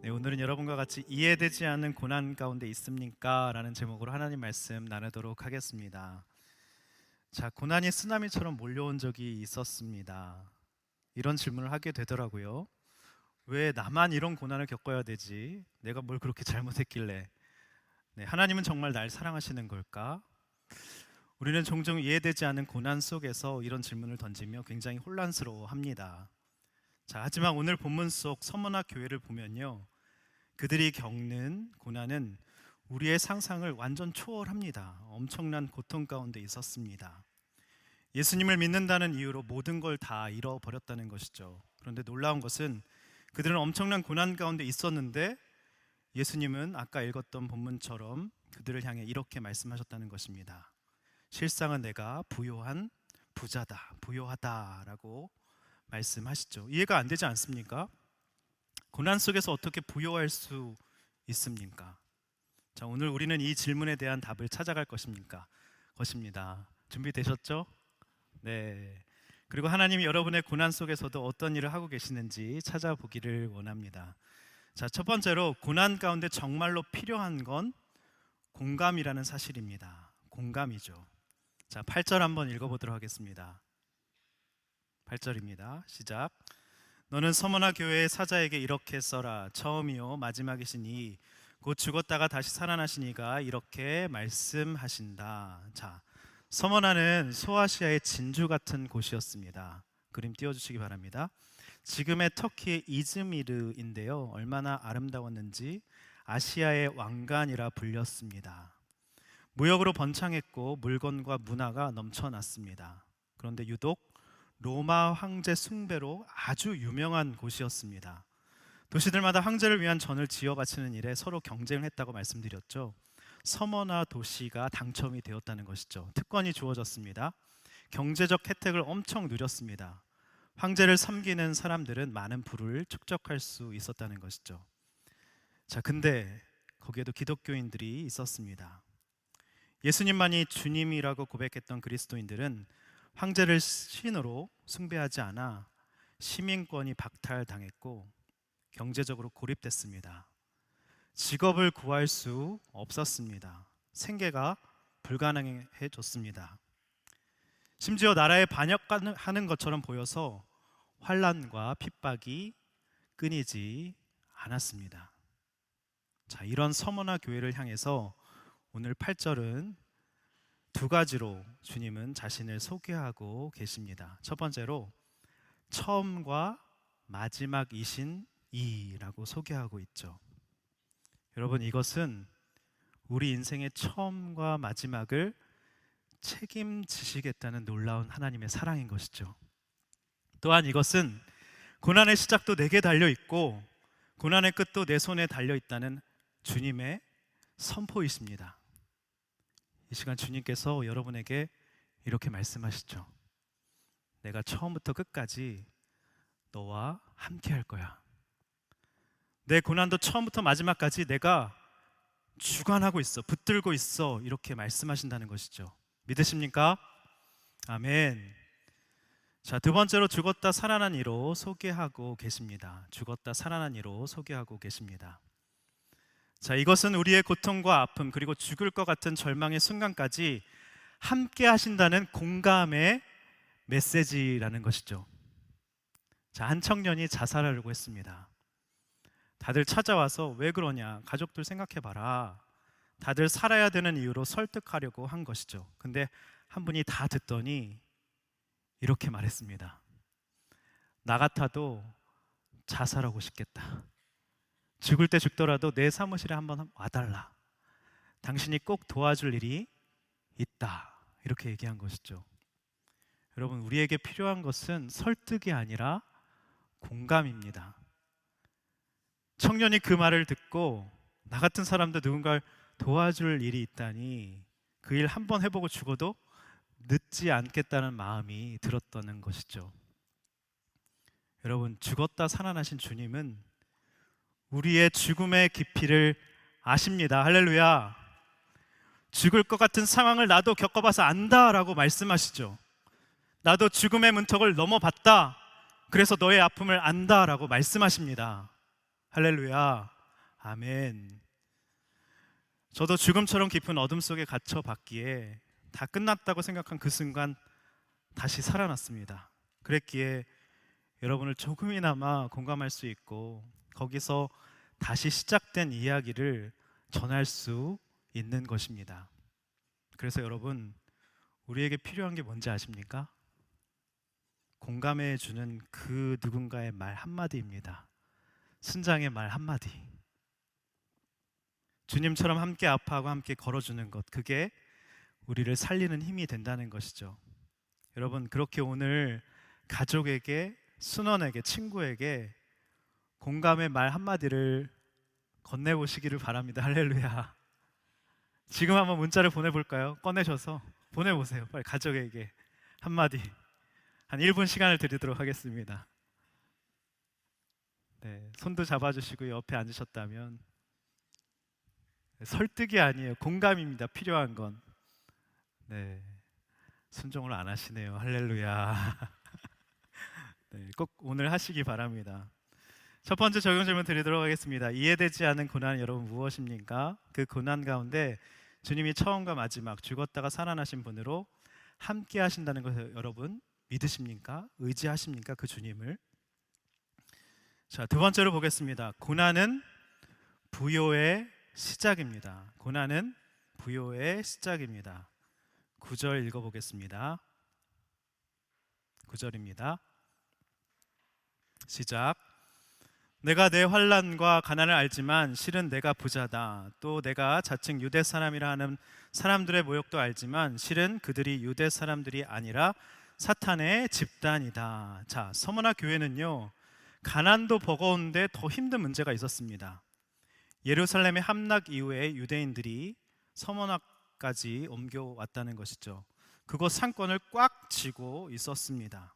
네, 오늘은 여러분과 같이 이해되지 않는 고난 가운데 있습니까? 라는 제목으로 하나님 말씀 나누도록 하겠습니다. 자, 고난이 쓰나미처럼 몰려온 적이 있었습니다. 이런 질문을 하게 되더라고요. 왜 나만 이런 고난을 겪어야 되지? 내가 뭘 그렇게 잘못했길래? 네, 하나님은 정말 날 사랑하시는 걸까? 우리는 종종 이해되지 않는 고난 속에서 이런 질문을 던지며 굉장히 혼란스러워합니다. 자, 하지만 오늘 본문 속 서머나 교회를 보면요, 그들이 겪는 고난은 우리의 상상을 완전 초월합니다. 엄청난 고통 가운데 있었습니다. 예수님을 믿는다는 이유로 모든 걸 다 잃어버렸다는 것이죠. 그런데 놀라운 것은 그들은 엄청난 고난 가운데 있었는데 예수님은 아까 읽었던 본문처럼 그들을 향해 이렇게 말씀하셨다는 것입니다. 실상은 내가 부요한 부자다, 부요하다라고 말씀하시죠. 이해가 안 되지 않습니까? 고난 속에서 어떻게 부요할 수 있습니까? 자, 오늘 우리는 이 질문에 대한 답을 찾아갈 것입니다. 준비되셨죠? 네. 그리고 하나님이 여러분의 고난 속에서도 어떤 일을 하고 계시는지 찾아보기를 원합니다. 자, 첫 번째로 고난 가운데 정말로 필요한 건 공감이라는 사실입니다. 공감이죠. 자, 8절 한번 읽어보도록 하겠습니다. 8절입니다. 시작. 너는 서머나 교회의 사자에게 이렇게 써라. 처음이요 마지막이시니 곧 죽었다가 다시 살아나시니가 이렇게 말씀하신다. 자, 서머나는 소아시아의 진주 같은 곳이었습니다. 그림 띄워주시기 바랍니다. 지금의 터키의 이즈미르인데요, 얼마나 아름다웠는지 아시아의 왕관이라 불렸습니다. 무역으로 번창했고 물건과 문화가 넘쳐났습니다. 그런데 유독 로마 황제 숭배로 아주 유명한 곳이었습니다. 도시들마다 황제를 위한 전을 지어 바치는 일에 서로 경쟁을 했다고 말씀드렸죠. 서머나 도시가 당첨이 되었다는 것이죠. 특권이 주어졌습니다. 경제적 혜택을 엄청 누렸습니다. 황제를 섬기는 사람들은 많은 부를 축적할 수 있었다는 것이죠. 자, 근데 거기에도 기독교인들이 있었습니다. 예수님만이 주님이라고 고백했던 그리스도인들은 황제를 신으로 숭배하지 않아 시민권이 박탈당했고 경제적으로 고립됐습니다. 직업을 구할 수 없었습니다. 생계가 불가능해졌습니다. 심지어 나라에 반역하는 것처럼 보여서 환난과 핍박이 끊이지 않았습니다. 자, 이런 서머나 교회를 향해서 오늘 8절은 두 가지로 주님은 자신을 소개하고 계십니다. 첫 번째로 처음과 마지막이신 이라고 소개하고 있죠. 여러분, 이것은 우리 인생의 처음과 마지막을 책임지시겠다는 놀라운 하나님의 사랑인 것이죠. 또한 이것은 고난의 시작도 내게 달려있고 고난의 끝도 내 손에 달려있다는 주님의 선포이십니다. 이 시간 주님께서 여러분에게 이렇게 말씀하시죠. 내가 처음부터 끝까지 너와 함께 할 거야. 내 고난도 처음부터 마지막까지 내가 주관하고 있어, 붙들고 있어, 이렇게 말씀하신다는 것이죠. 믿으십니까? 아멘. 자, 두 번째로 죽었다 살아난 이로 소개하고 계십니다. 죽었다 살아난 이로 소개하고 계십니다. 자, 이것은 우리의 고통과 아픔 그리고 죽을 것 같은 절망의 순간까지 함께 하신다는 공감의 메시지라는 것이죠. 자, 한 청년이 자살하려고 했습니다. 다들 찾아와서 왜 그러냐, 가족들 생각해봐라, 다들 살아야 되는 이유로 설득하려고 한 것이죠. 근데 한 분이 다 듣더니 이렇게 말했습니다. 나 같아도 자살하고 싶겠다. 죽을 때 죽더라도 내 사무실에 한번 와달라. 당신이 꼭 도와줄 일이 있다. 이렇게 얘기한 것이죠. 여러분, 우리에게 필요한 것은 설득이 아니라 공감입니다. 청년이 그 말을 듣고 나 같은 사람도 누군가를 도와줄 일이 있다니 그 일 한번 해보고 죽어도 늦지 않겠다는 마음이 들었다는 것이죠. 여러분, 죽었다 살아나신 주님은 우리의 죽음의 깊이를 아십니다. 할렐루야. 죽을 것 같은 상황을 나도 겪어봐서 안다라고 말씀하시죠. 나도 죽음의 문턱을 넘어봤다. 그래서 너의 아픔을 안다라고 말씀하십니다. 할렐루야. 아멘. 저도 죽음처럼 깊은 어둠 속에 갇혀 봤기에 다 끝났다고 생각한 그 순간 다시 살아났습니다. 그랬기에 여러분을 조금이나마 공감할 수 있고 거기서 다시 시작된 이야기를 전할 수 있는 것입니다. 그래서 여러분, 우리에게 필요한 게 뭔지 아십니까? 공감해 주는 그 누군가의 말 한마디입니다. 순장의 말 한마디. 주님처럼 함께 아파하고 함께 걸어주는 것, 그게 우리를 살리는 힘이 된다는 것이죠. 여러분, 그렇게 오늘 가족에게, 순원에게, 친구에게 공감의 말 한마디를 건네보시기를 바랍니다. 할렐루야. 지금 한번 문자를 보내볼까요? 꺼내셔서 보내보세요. 빨리 가족에게 한마디. 한 1분 시간을 드리도록 하겠습니다. 네, 손도 잡아주시고 옆에 앉으셨다면, 설득이 아니에요. 공감입니다. 필요한 건. 네, 순종을 안 하시네요. 할렐루야. 네, 꼭 오늘 하시기 바랍니다. 첫 번째 적용 질문 드리도록 하겠습니다. 이해되지 않는 고난은 여러분 무엇입니까? 그 고난 가운데 주님이 처음과 마지막 죽었다가 살아나신 분으로 함께 하신다는 것을 여러분 믿으십니까? 의지하십니까? 그 주님을. 자, 두 번째로 보겠습니다. 고난은 부요의 시작입니다. 고난은 부요의 시작입니다. 9절 읽어보겠습니다. 9절입니다. 시작. 내가 내 환난과 가난을 알지만 실은 내가 부자다. 또 내가 자칭 유대 사람이라 하는 사람들의 모욕도 알지만 실은 그들이 유대 사람들이 아니라 사탄의 집단이다. 자, 서머나 교회는요, 가난도 버거운데 더 힘든 문제가 있었습니다. 예루살렘의 함락 이후에 유대인들이 서머나까지 옮겨왔다는 것이죠. 그곳 상권을 꽉 쥐고 있었습니다.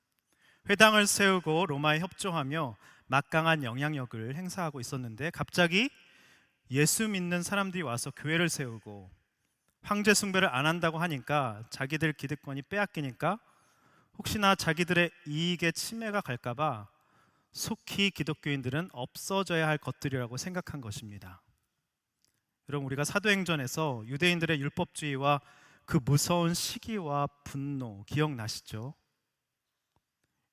회당을 세우고 로마에 협조하며 막강한 영향력을 행사하고 있었는데 갑자기 예수 믿는 사람들이 와서 교회를 세우고 황제 숭배를 안 한다고 하니까 자기들 기득권이 빼앗기니까 혹시나 자기들의 이익에 침해가 갈까봐 속히 기독교인들은 없어져야 할 것들이라고 생각한 것입니다. 여러분, 우리가 사도행전에서 유대인들의 율법주의와 그 무서운 시기와 분노 기억나시죠?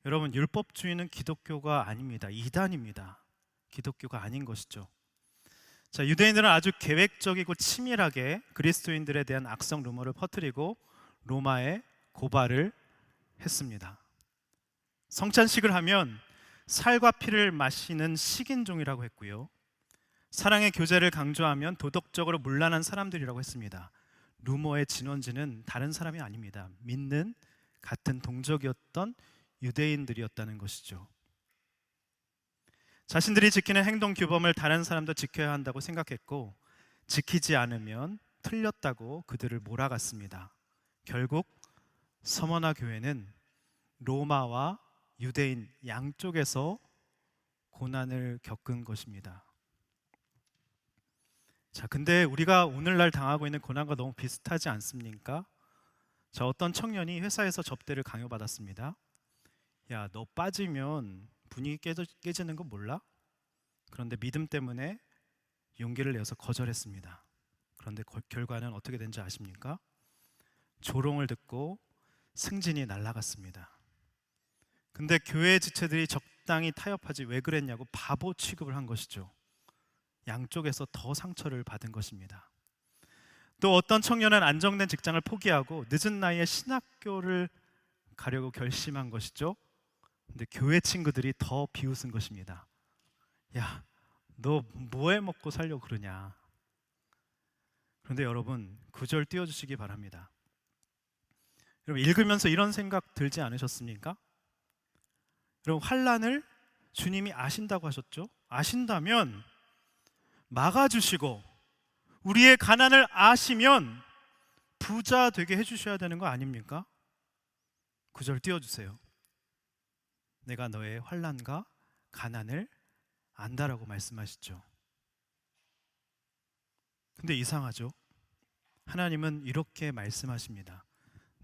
여러분, 율법주의는 기독교가 아닙니다. 이단입니다. 기독교가 아닌 것이죠. 자, 유대인들은 아주 계획적이고 치밀하게 그리스도인들에 대한 악성 루머를 퍼뜨리고 로마에 고발을 했습니다. 성찬식을 하면 살과 피를 마시는 식인종이라고 했고요. 사랑의 교제를 강조하면 도덕적으로 문란한 사람들이라고 했습니다. 루머의 진원지는 다른 사람이 아닙니다. 믿는 같은 동족이었던 유대인들이었다는 것이죠. 자신들이 지키는 행동 규범을 다른 사람도 지켜야 한다고 생각했고 지키지 않으면 틀렸다고 그들을 몰아갔습니다. 결국 서머나 교회는 로마와 유대인 양쪽에서 고난을 겪은 것입니다. 자, 근데 우리가 오늘날 당하고 있는 고난과 너무 비슷하지 않습니까? 자, 어떤 청년이 회사에서 접대를 강요받았습니다. 야, 너 빠지면 분위기 깨지는 거 몰라? 그런데 믿음 때문에 용기를 내어서 거절했습니다. 그런데 결과는 어떻게 된지 아십니까? 조롱을 듣고 승진이 날아갔습니다. 근데 교회 지체들이 적당히 타협하지 왜 그랬냐고 바보 취급을 한 것이죠. 양쪽에서 더 상처를 받은 것입니다. 또 어떤 청년은 안정된 직장을 포기하고 늦은 나이에 신학교를 가려고 결심한 것이죠. 근데 교회 친구들이 더 비웃은 것입니다. 야, 너 뭐해 먹고 살려고 그러냐. 그런데 여러분, 9절 띄워주시기 바랍니다. 여러분, 읽으면서 이런 생각 들지 않으셨습니까? 여러분, 환난을 주님이 아신다고 하셨죠? 아신다면 막아주시고 우리의 가난을 아시면 부자 되게 해주셔야 되는 거 아닙니까? 9절 띄워주세요. 내가 너의 환난과 가난을 안다라고 말씀하시죠. 근데 이상하죠? 하나님은 이렇게 말씀하십니다.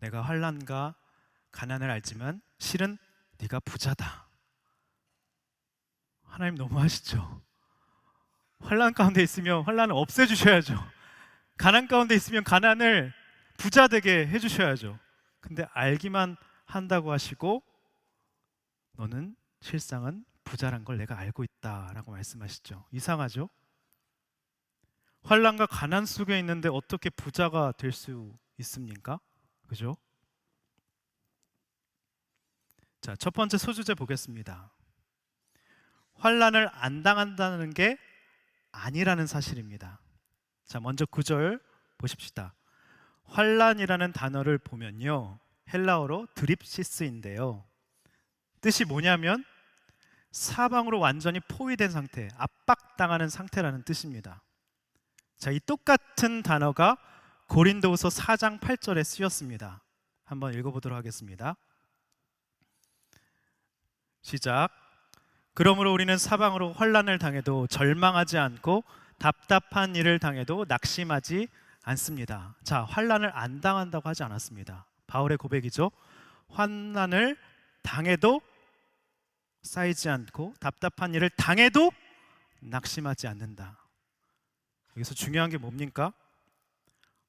내가 환난과 가난을 알지만 실은 네가 부자다. 하나님 너무하시죠? 환난 가운데 있으면 환난을 없애주셔야죠. 가난 가운데 있으면 가난을 부자 되게 해주셔야죠. 근데 알기만 한다고 하시고 너는 실상은 부자란 걸 내가 알고 있다라고 말씀하시죠. 이상하죠? 환난과 가난 속에 있는데 어떻게 부자가 될 수 있습니까? 그죠? 자, 첫 번째 소주제 보겠습니다. 환난을 안 당한다는 게 아니라는 사실입니다. 자, 먼저 9절 보십시다. 환난이라는 단어를 보면요, 헬라어로 드립시스인데요, 뜻이 뭐냐면 사방으로 완전히 포위된 상태, 압박당하는 상태라는 뜻입니다. 자, 이 똑같은 단어가 고린도후서 4장 8절에 쓰였습니다. 한번 읽어보도록 하겠습니다. 시작. 그러므로 우리는 사방으로 환난을 당해도 절망하지 않고 답답한 일을 당해도 낙심하지 않습니다. 자, 환난을 안 당한다고 하지 않았습니다. 바울의 고백이죠. 환난을 당해도 쌓이지 않고 답답한 일을 당해도 낙심하지 않는다. 여기서 중요한 게 뭡니까?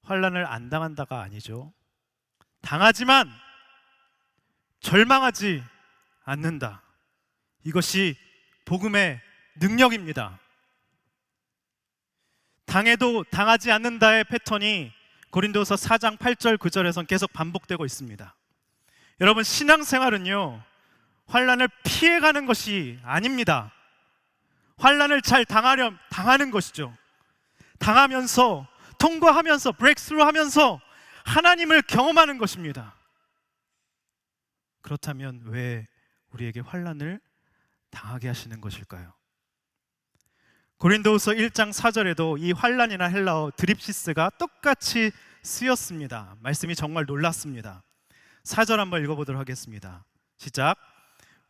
환난을 안 당한다가 아니죠. 당하지만 절망하지 않는다. 이것이 복음의 능력입니다. 당해도 당하지 않는다의 패턴이 고린도서 4장 8절 9절에선 계속 반복되고 있습니다. 여러분, 신앙생활은요, 환난을 피해가는 것이 아닙니다. 환난을 잘 당하는 것이죠. 당하면서, 통과하면서, 브레이크스루 하면서 하나님을 경험하는 것입니다. 그렇다면 왜 우리에게 환난을 당하게 하시는 것일까요? 고린도후서 1장 4절에도 이 환난이나 헬라어 드립시스가 똑같이 쓰였습니다. 말씀이 정말 놀랐습니다. 4절 한번 읽어보도록 하겠습니다. 시작.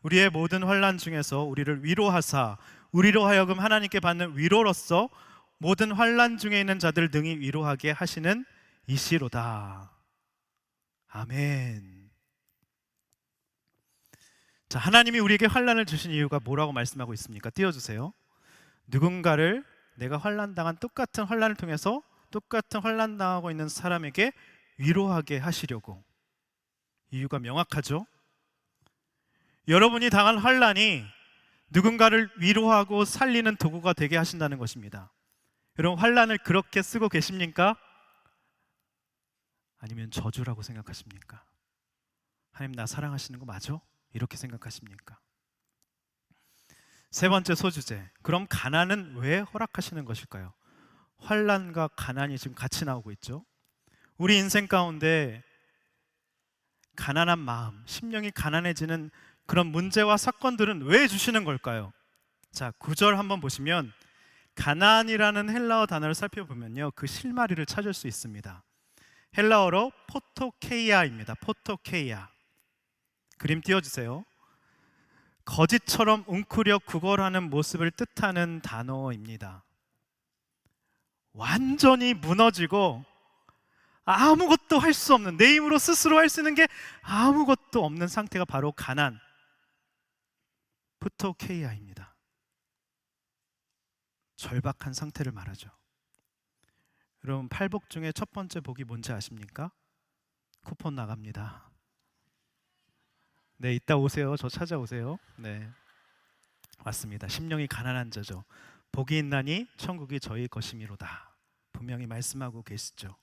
우리의 모든 환난 중에서 우리를 위로하사 우리로 하여금 하나님께 받는 위로로서 모든 환난 중에 있는 자들 등이 위로하게 하시는 이시로다. 아멘. 자, 하나님이 우리에게 환난을 주신 이유가 뭐라고 말씀하고 있습니까? 띄워주세요. 누군가를 내가 환난 당한 똑같은 환난을 통해서 똑같은 환난 당하고 있는 사람에게 위로하게 하시려고. 이유가 명확하죠? 여러분이 당한 환난이 누군가를 위로하고 살리는 도구가 되게 하신다는 것입니다. 여러분, 환난을 그렇게 쓰고 계십니까? 아니면 저주라고 생각하십니까? 하나님 나 사랑하시는 거 맞아? 이렇게 생각하십니까? 세 번째 소주제. 그럼 가난은 왜 허락하시는 것일까요? 환난과 가난이 지금 같이 나오고 있죠. 우리 인생 가운데 가난한 마음, 심령이 가난해지는 그런 문제와 사건들은 왜 주시는 걸까요? 자, 9절 한번 보시면 가난이라는 헬라어 단어를 살펴보면요, 그 실마리를 찾을 수 있습니다. 헬라어로 포토케이아입니다. 포토케이아. 그림 띄워주세요. 거짓처럼 웅크려 구걸하는 모습을 뜻하는 단어입니다. 완전히 무너지고 아무것도 할 수 없는, 내 힘으로 스스로 할 수 있는 게 아무것도 없는 상태가 바로 가난, 포토케이아입니다. 절박한 상태를 말하죠. 여러분, 팔복 중에 첫 번째 복이 뭔지 아십니까? 쿠폰 나갑니다. 네, 이따 오세요. 저 찾아오세요. 네, 맞습니다. 심령이 가난한 자죠. 복이 있나니 천국이 저희 것이미로다. 분명히 말씀하고 계시죠.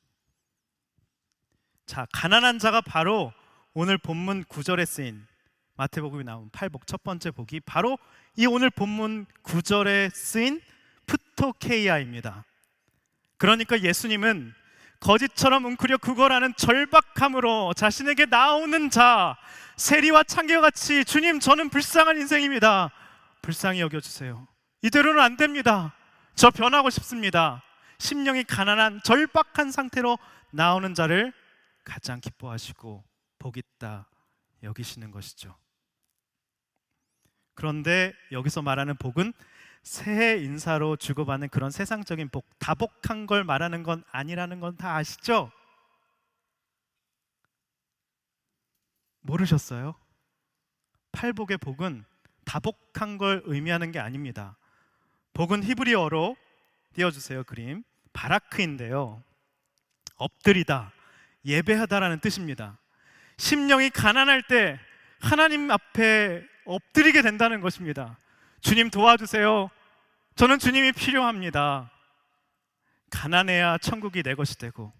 자, 가난한 자가 바로 오늘 본문 9절에 쓰인 마태복음에 나온 팔복 첫 번째 복이 바로 이 오늘 본문 9절에 쓰인 프토케이아입니다. 그러니까 예수님은 거짓처럼 웅크려 구걸하는 절박함으로 자신에게 나오는 자, 세리와 창기와 같이 주님, 저는 불쌍한 인생입니다. 불쌍히 여겨주세요. 이대로는 안 됩니다. 저 변하고 싶습니다. 심령이 가난한 절박한 상태로 나오는 자를 가장 기뻐하시고 복 있다 여기시는 것이죠. 그런데 여기서 말하는 복은 새해 인사로 주고받는 그런 세상적인 복, 다복한 걸 말하는 건 아니라는 건 다 아시죠? 모르셨어요? 팔복의 복은 다복한 걸 의미하는 게 아닙니다. 복은 히브리어로 띄워주세요. 그림 바라크인데요, 엎드리다, 예배하다라는 뜻입니다. 심령이 가난할 때 하나님 앞에 엎드리게 된다는 것입니다. 주님 도와주세요. 저는 주님이 필요합니다. 가난해야 천국이 내 것이 되고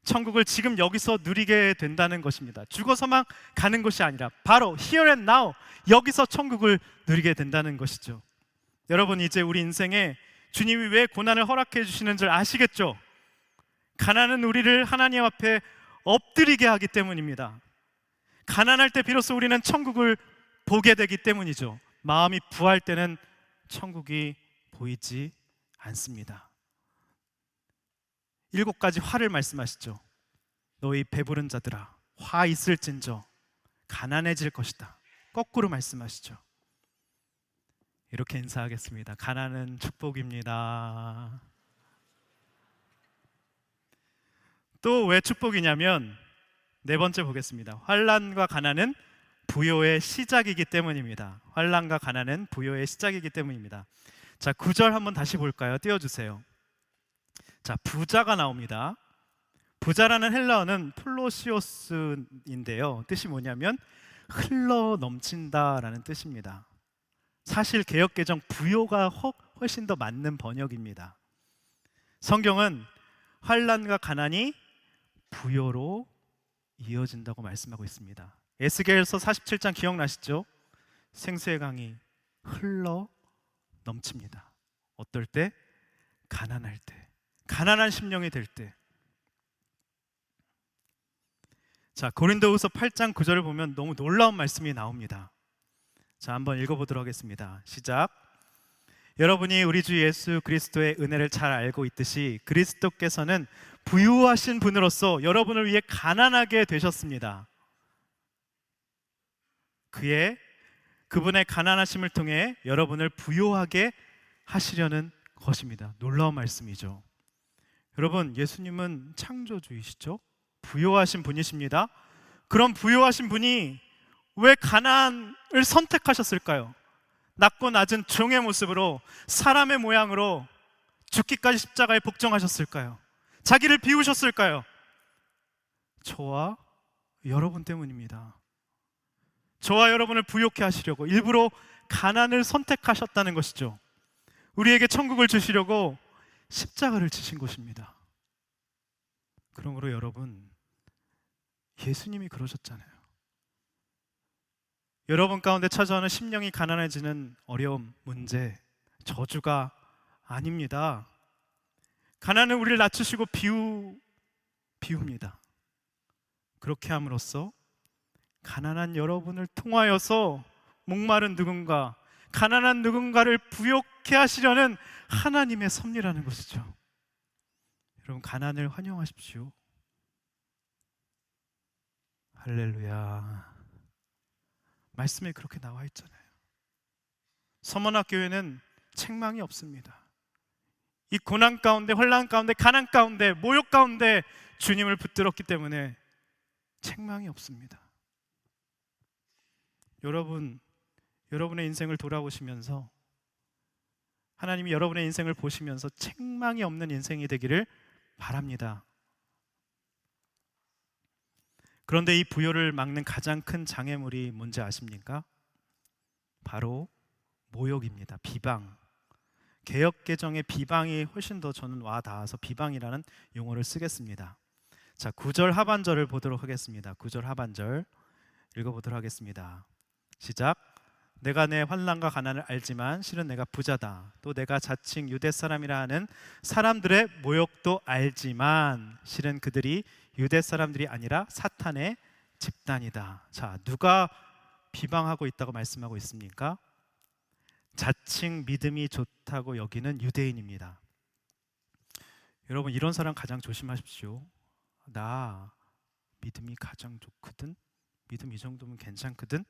천국을 지금 여기서 누리게 된다는 것입니다. 죽어서만 가는 것이 아니라 바로 here and now, 여기서 천국을 누리게 된다는 것이죠. 여러분, 이제 우리 인생에 주님이 왜 고난을 허락해 주시는 줄 아시겠죠? 가난은 우리를 하나님 앞에 엎드리게 하기 때문입니다. 가난할 때 비로소 우리는 천국을 보게 되기 때문이죠. 마음이 부할 때는 천국이 보이지 않습니다. 7가지 화를 말씀하시죠. 너희 배부른 자들아, 화 있을진저 가난해질 것이다. 거꾸로 말씀하시죠. 이렇게 인사하겠습니다. 가난은 축복입니다. 또 왜 축복이냐면 4번째 보겠습니다. 환난과 가난은 부요의 시작이기 때문입니다. 환난과 가난은 부요의 시작이기 때문입니다. 자, 9절 한번 다시 볼까요? 띄워주세요. 자, 부자가 나옵니다. 부자라는 헬라어는 플로시오스인데요, 뜻이 뭐냐면 흘러 넘친다라는 뜻입니다. 사실 개역개정 부요가 훨씬 더 맞는 번역입니다. 성경은 환난과 가난이 부요로 이어진다고 말씀하고 있습니다. 에스겔서 47장 기억나시죠? 생수의 강이 흘러 넘칩니다. 어떨 때? 가난할 때, 가난한 심령이 될 때. 자, 고린도후서 8장 9절을 보면 너무 놀라운 말씀이 나옵니다. 자, 한번 읽어보도록 하겠습니다. 시작. 여러분이 우리 주 예수 그리스도의 은혜를 잘 알고 있듯이 그리스도께서는 부유하신 분으로서 여러분을 위해 가난하게 되셨습니다. 그분의 가난하심을 통해 여러분을 부유하게 하시려는 것입니다. 놀라운 말씀이죠. 여러분, 예수님은 창조주이시죠? 부유하신 분이십니다. 그럼 부유하신 분이 왜 가난을 선택하셨을까요? 낮고 낮은 종의 모습으로, 사람의 모양으로 죽기까지 십자가에 복종하셨을까요? 자기를 비우셨을까요? 저와 여러분 때문입니다. 저와 여러분을 부욕해 하시려고 일부러 가난을 선택하셨다는 것이죠. 우리에게 천국을 주시려고 십자가를 지신 것입니다. 그러므로 여러분, 예수님이 그러셨잖아요. 여러분 가운데 찾아오는 심령이 가난해지는 어려움, 문제, 저주가 아닙니다. 가난은 우리를 낮추시고 비웁니다. 그렇게 함으로써 가난한 여러분을 통하여서 목마른 누군가, 가난한 누군가를 부욕해 하시려는 하나님의 섭리라는 것이죠. 여러분, 가난을 환영하십시오. 할렐루야. 말씀에 그렇게 나와 있잖아요. 서머나 교회는 책망이 없습니다. 이 고난 가운데, 혼란 가운데, 가난 가운데, 모욕 가운데 주님을 붙들었기 때문에 책망이 없습니다. 여러분의 인생을 돌아보시면서, 하나님이 여러분의 인생을 보시면서 책망이 없는 인생이 되기를 바랍니다. 그런데 이 부요를 막는 가장 큰 장애물이 뭔지 아십니까? 바로 모욕입니다. 비방. 개역개정의 비방이 훨씬 더 저는 와 닿아서 비방이라는 용어를 쓰겠습니다. 자, 9절 하반절을 보도록 하겠습니다. 9절 하반절 읽어보도록 하겠습니다. 시작. 내가 내 환난과 가난을 알지만 실은 내가 부자다. 또 내가 자칭 유대 사람이라 하는 사람들의 모욕도 알지만 실은 그들이 유대 사람들이 아니라 사탄의 집단이다. 자, 누가 비방하고 있다고 말씀하고 있습니까? 자칭 믿음이 좋다고 여기는 유대인입니다. 여러분, 이런 사람 가장 조심하십시오. 나 믿음이 가장 좋거든, 믿음 이 정도면 괜찮거든,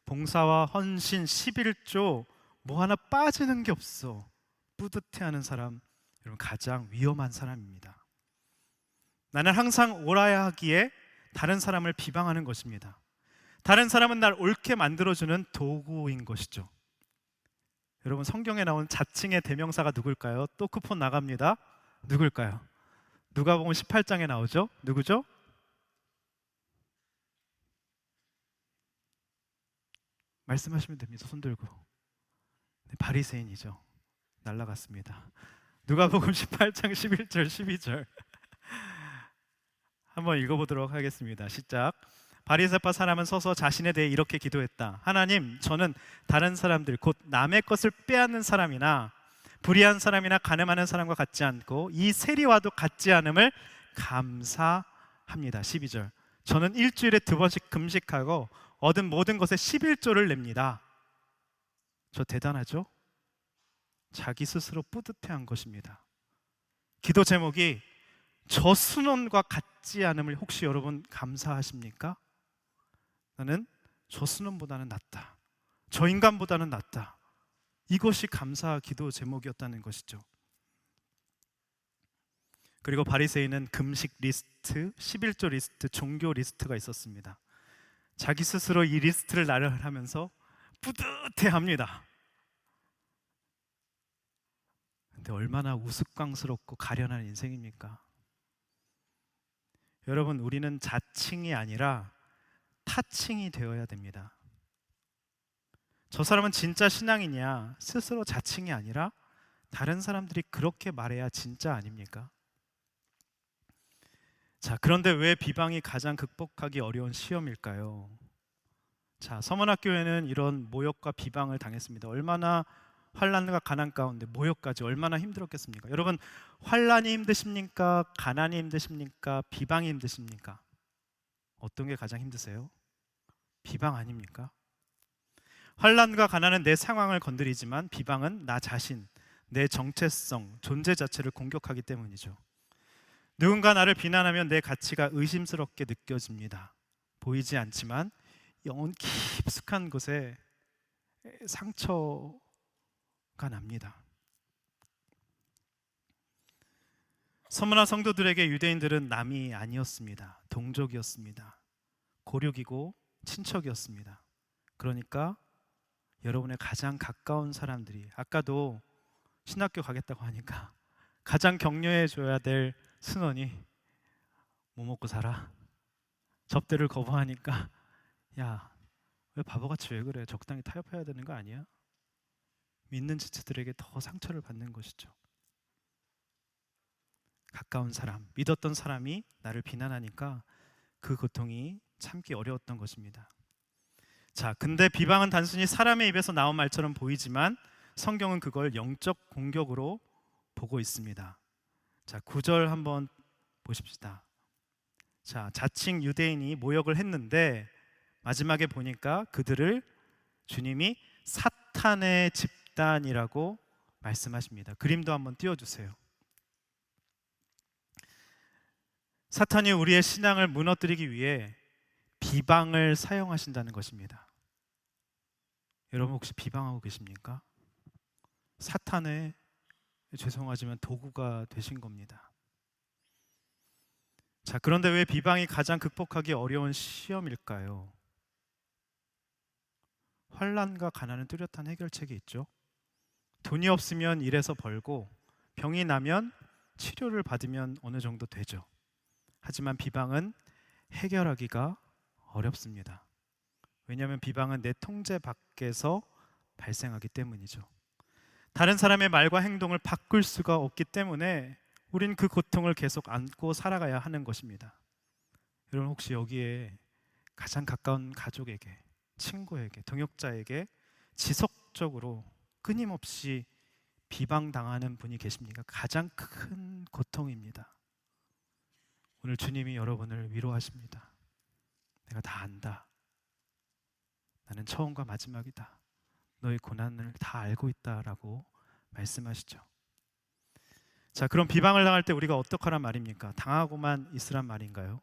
봉사와 헌신 11조 뭐 하나 빠지는 게 없어, 뿌듯해하는 사람, 여러분 가장 위험한 사람입니다. 나는 항상 옳아야 하기에 다른 사람을 비방하는 것입니다. 다른 사람은 날 옳게 만들어주는 도구인 것이죠. 여러분 성경에 나온 자칭의 대명사가 누굴까요? 또 쿠폰 나갑니다. 누굴까요? 누가복음 18장에 나오죠? 누구죠? 말씀하시면 됩니다. 손 들고. 네, 바리새인이죠. 날라갔습니다. 누가복음 18장 11절 12절 한번 읽어보도록 하겠습니다. 시작. 바리새파 사람은 서서 자신에 대해 이렇게 기도했다. 하나님, 저는 다른 사람들 곧 남의 것을 빼앗는 사람이나 불의한 사람이나 가늠하는 사람과 같지 않고 이 세리와도 같지 않음을 감사합니다. 12절. 저는 일주일에 2번씩 금식하고 얻은 모든 것에 11조를 냅니다. 저 대단하죠? 자기 스스로 뿌듯해한 것입니다. 기도 제목이 저 순원과 같지 않음을 혹시 여러분 감사하십니까? 나는 저 순원보다는 낫다. 저 인간보다는 낫다. 이것이 감사 기도 제목이었다는 것이죠. 그리고 바리새인은 금식 리스트, 11조 리스트, 종교 리스트가 있었습니다. 자기 스스로 이 리스트를 나열하면서 뿌듯해합니다. 근데 얼마나 우스꽝스럽고 가련한 인생입니까? 여러분, 우리는 자칭이 아니라 타칭이 되어야 됩니다. 저 사람은 진짜 신앙이냐? 스스로 자칭이 아니라 다른 사람들이 그렇게 말해야 진짜 아닙니까? 자, 그런데 왜 비방이 가장 극복하기 어려운 시험일까요? 자, 서문학교에는 이런 모욕과 비방을 당했습니다. 얼마나 환난과 가난 가운데 모욕까지 얼마나 힘들었겠습니까? 여러분, 환난이 힘드십니까? 가난이 힘드십니까? 비방이 힘드십니까? 어떤 게 가장 힘드세요? 비방 아닙니까? 환난과 가난은 내 상황을 건드리지만 비방은 나 자신, 내 정체성, 존재 자체를 공격하기 때문이죠. 누군가 나를 비난하면 내 가치가 의심스럽게 느껴집니다. 보이지 않지만 영혼 깊숙한 곳에 상처가 납니다. 서문화 성도들에게 유대인들은 남이 아니었습니다. 동족이었습니다. 고륙이고 친척이었습니다. 그러니까 여러분의 가장 가까운 사람들이, 아까도 신학교 가겠다고 하니까 가장 격려해 줘야 될 순원이 뭐 먹고 살아? 접대를 거부하니까 야, 왜 바보같이 왜 그래? 적당히 타협해야 되는 거 아니야? 믿는 지체들에게 더 상처를 받는 것이죠. 가까운 사람, 믿었던 사람이 나를 비난하니까 그 고통이 참기 어려웠던 것입니다. 자, 근데 비방은 단순히 사람의 입에서 나온 말처럼 보이지만 성경은 그걸 영적 공격으로 보고 있습니다. 자, 9절 한번 보십시다. 자, 자칭 유대인이 모욕을 했는데 마지막에 보니까 그들을 주님이 사탄의 집단이라고 말씀하십니다. 그림도 한번 띄워주세요. 사탄이 우리의 신앙을 무너뜨리기 위해 비방을 사용하신다는 것입니다. 여러분 혹시 비방하고 계십니까? 사탄의, 죄송하지만 도구가 되신 겁니다. 자, 그런데 왜 비방이 가장 극복하기 어려운 시험일까요? 환난과 가난은 뚜렷한 해결책이 있죠. 돈이 없으면 일해서 벌고 병이 나면 치료를 받으면 어느 정도 되죠. 하지만 비방은 해결하기가 어렵습니다. 왜냐하면 비방은 내 통제 밖에서 발생하기 때문이죠. 다른 사람의 말과 행동을 바꿀 수가 없기 때문에 우린 그 고통을 계속 안고 살아가야 하는 것입니다. 여러분 혹시 여기에 가장 가까운 가족에게, 친구에게, 동역자에게 지속적으로 끊임없이 비방당하는 분이 계십니까? 가장 큰 고통입니다. 오늘 주님이 여러분을 위로하십니다. 내가 다 안다. 나는 처음과 마지막이다. 너의 고난을 다 알고 있다라고 말씀하시죠. 자, 그럼 비방을 당할 때 우리가 어떡하란 말입니까? 당하고만 있으란 말인가요?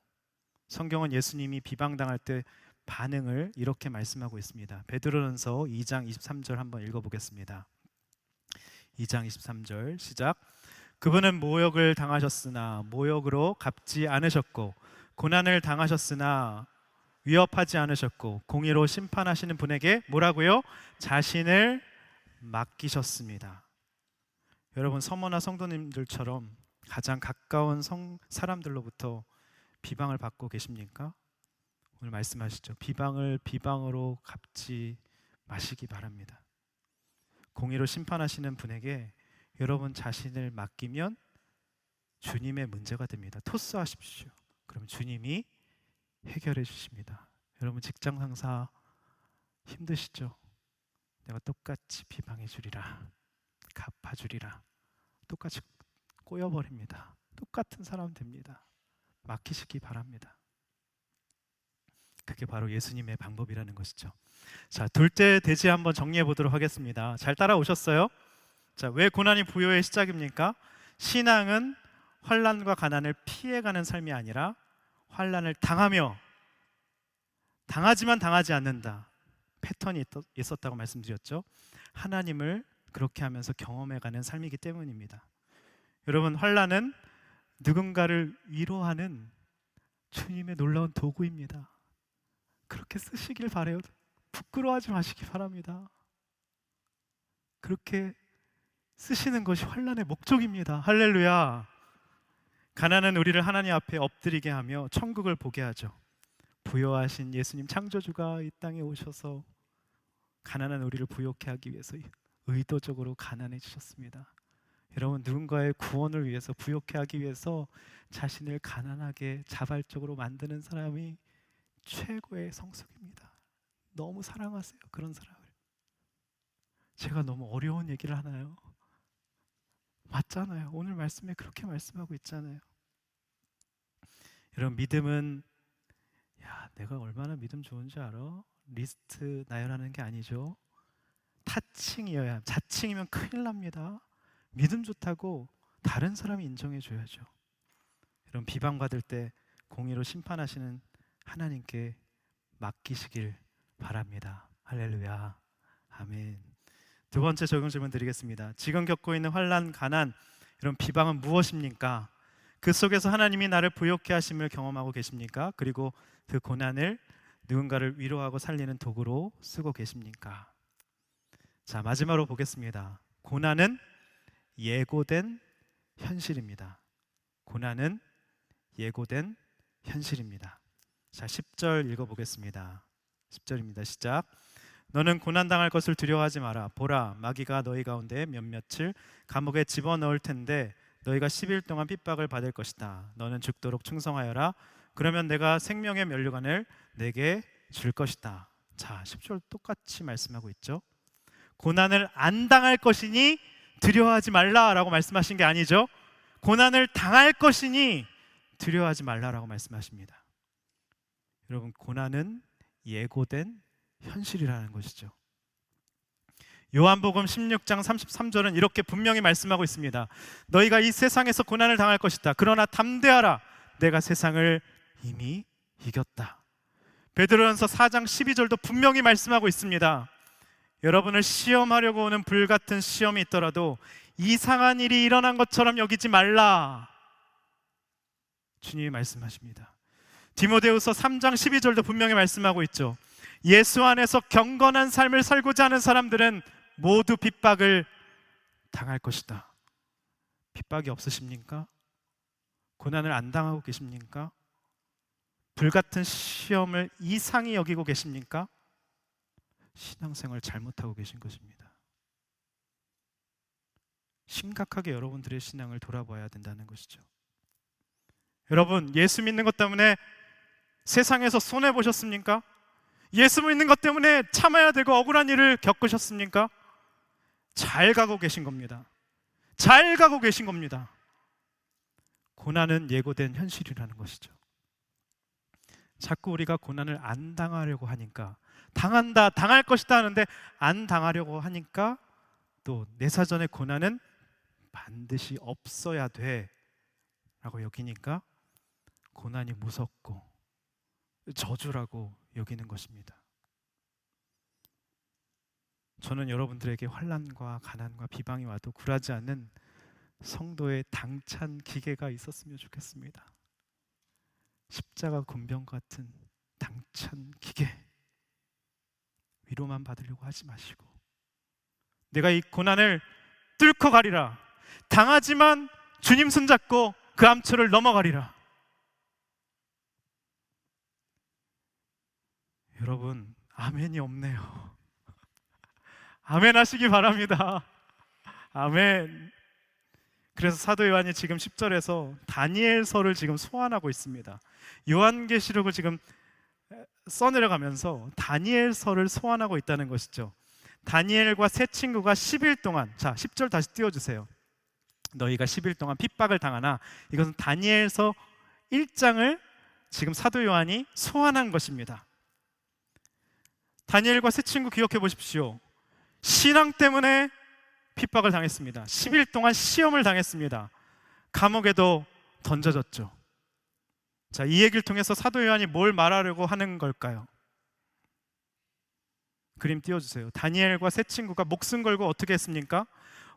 성경은 예수님이 비방당할 때 반응을 이렇게 말씀하고 있습니다. 베드로전서 2장 23절 한번 읽어보겠습니다. 2장 23절 시작. 그분은 모욕을 당하셨으나 모욕으로 갚지 않으셨고 고난을 당하셨으나 위협하지 않으셨고 공의로 심판하시는 분에게 뭐라고요? 자신을 맡기셨습니다. 여러분, 서머나 성도님들처럼 가장 가까운 사람들로부터 비방을 받고 계십니까? 오늘 말씀하시죠. 비방을 비방으로 갚지 마시기 바랍니다. 공의로 심판하시는 분에게 여러분 자신을 맡기면 주님의 문제가 됩니다. 토스하십시오. 그럼 주님이 해결해 주십니다. 여러분, 직장 상사 힘드시죠? 내가 똑같이 비방해 주리라, 갚아 주리라. 똑같이 꼬여버립니다. 똑같은 사람 됩니다. 맡기시기 바랍니다. 그게 바로 예수님의 방법이라는 것이죠. 자, 둘째 대지 한번 정리해 보도록 하겠습니다. 잘 따라오셨어요? 자, 왜 고난이 부요의 시작입니까? 신앙은 환난과 가난을 피해가는 삶이 아니라 환난을 당하며 당하지만 당하지 않는다. 패턴이 있었다고 말씀드렸죠. 하나님을 그렇게 하면서 경험해가는 삶이기 때문입니다. 여러분, 환난은 누군가를 위로하는 주님의 놀라운 도구입니다. 그렇게 쓰시길 바라요. 부끄러워하지 마시기 바랍니다. 그렇게 쓰시는 것이 환난의 목적입니다. 할렐루야. 가난은 우리를 하나님 앞에 엎드리게 하며 천국을 보게 하죠. 부요하신 예수님 창조주가 이 땅에 오셔서 가난한 우리를 부요케 하기 위해서 의도적으로 가난해지셨습니다. 여러분, 누군가의 구원을 위해서 부요케 하기 위해서 자신을 가난하게 자발적으로 만드는 사람이 최고의 성숙입니다. 너무 사랑하세요, 그런 사람을. 제가 너무 어려운 얘기를 하나요? 맞잖아요. 오늘 말씀에 그렇게 말씀하고 있잖아요. 여러분, 믿음은 내가 얼마나 믿음 좋은지 알아? 리스트 나열하는 게 아니죠. 타칭이어야, 자칭이면 큰일 납니다. 믿음 좋다고 다른 사람이 인정해 줘야죠. 여러분, 비방받을 때 공의로 심판하시는 하나님께 맡기시길 바랍니다. 할렐루야. 아멘. 두 번째 적용 질문 드리겠습니다. 지금 겪고 있는 환난, 가난, 이런 비방은 무엇입니까? 그 속에서 하나님이 나를 부요케 하심을 경험하고 계십니까? 그리고 그 고난을 누군가를 위로하고 살리는 도구로 쓰고 계십니까? 자, 마지막으로 보겠습니다. 고난은 예고된 현실입니다. 고난은 예고된 현실입니다. 자, 10절 읽어보겠습니다. 10절입니다. 시작. 너는 고난당할 것을 두려워하지 마라. 보라, 마귀가 너희 가운데 몇몇을 감옥에 집어넣을 텐데 너희가 10일 동안 핍박을 받을 것이다. 너는 죽도록 충성하여라. 그러면 내가 생명의 면류관을 내게 줄 것이다. 자, 10절 똑같이 말씀하고 있죠. 고난을 안 당할 것이니 두려워하지 말라라고 말씀하신 게 아니죠. 고난을 당할 것이니 두려워하지 말라라고 말씀하십니다. 여러분, 고난은 예고된 현실이라는 것이죠. 요한복음 16장 33절은 이렇게 분명히 말씀하고 있습니다. 너희가 이 세상에서 고난을 당할 것이다. 그러나 담대하라. 내가 세상을 이미 이겼다. 베드로전서 4장 12절도 분명히 말씀하고 있습니다. 여러분을 시험하려고 오는 불같은 시험이 있더라도 이상한 일이 일어난 것처럼 여기지 말라. 주님이 말씀하십니다. 디모데후서 3장 12절도 분명히 말씀하고 있죠. 예수 안에서 경건한 삶을 살고자 하는 사람들은 모두 핍박을 당할 것이다. 핍박이 없으십니까? 고난을 안 당하고 계십니까? 불같은 시험을 이상히 여기고 계십니까? 신앙생활 잘못하고 계신 것입니다. 심각하게 여러분들의 신앙을 돌아봐야 된다는 것이죠. 여러분, 예수 믿는 것 때문에 세상에서 손해보셨습니까? 예수 믿는 것 때문에 참아야 되고 억울한 일을 겪으셨습니까? 잘 가고 계신 겁니다. 잘 가고 계신 겁니다. 고난은 예고된 현실이라는 것이죠. 자꾸 우리가 고난을 안 당하려고 하니까, 당한다, 당할 것이다 하는데 안 당하려고 하니까 또 내 사전에 고난은 반드시 없어야 돼 라고 여기니까 고난이 무섭고 저주라고 여기는 것입니다. 저는 여러분들에게 환난과 가난과 비방이 와도 굴하지 않는 성도의 당찬 기계가 있었으면 좋겠습니다. 십자가 군병 같은 당찬 기계. 위로만 받으려고 하지 마시고 내가 이 고난을 뚫고 가리라. 당하지만 주님 손잡고 그 암초를 넘어가리라. 여러분, 아멘이 없네요. 아멘 하시기 바랍니다. 아멘. 그래서 사도 요한이 지금 10절에서 다니엘서를 지금 소환하고 있습니다. 요한계시록을 지금 써내려가면서 다니엘서를 소환하고 있다는 것이죠. 다니엘과 세 친구가 10일 동안, 자 10절 다시 띄워주세요. 너희가 10일 동안 핍박을 당하나, 이것은 다니엘서 1장을 지금 사도 요한이 소환한 것입니다. 다니엘과 세 친구 기억해 보십시오. 신앙 때문에 핍박을 당했습니다. 10일 동안 시험을 당했습니다. 감옥에도 던져졌죠. 자, 이 얘기를 통해서 사도 요한이 뭘 말하려고 하는 걸까요? 그림 띄워주세요. 다니엘과 세 친구가 목숨 걸고 어떻게 했습니까?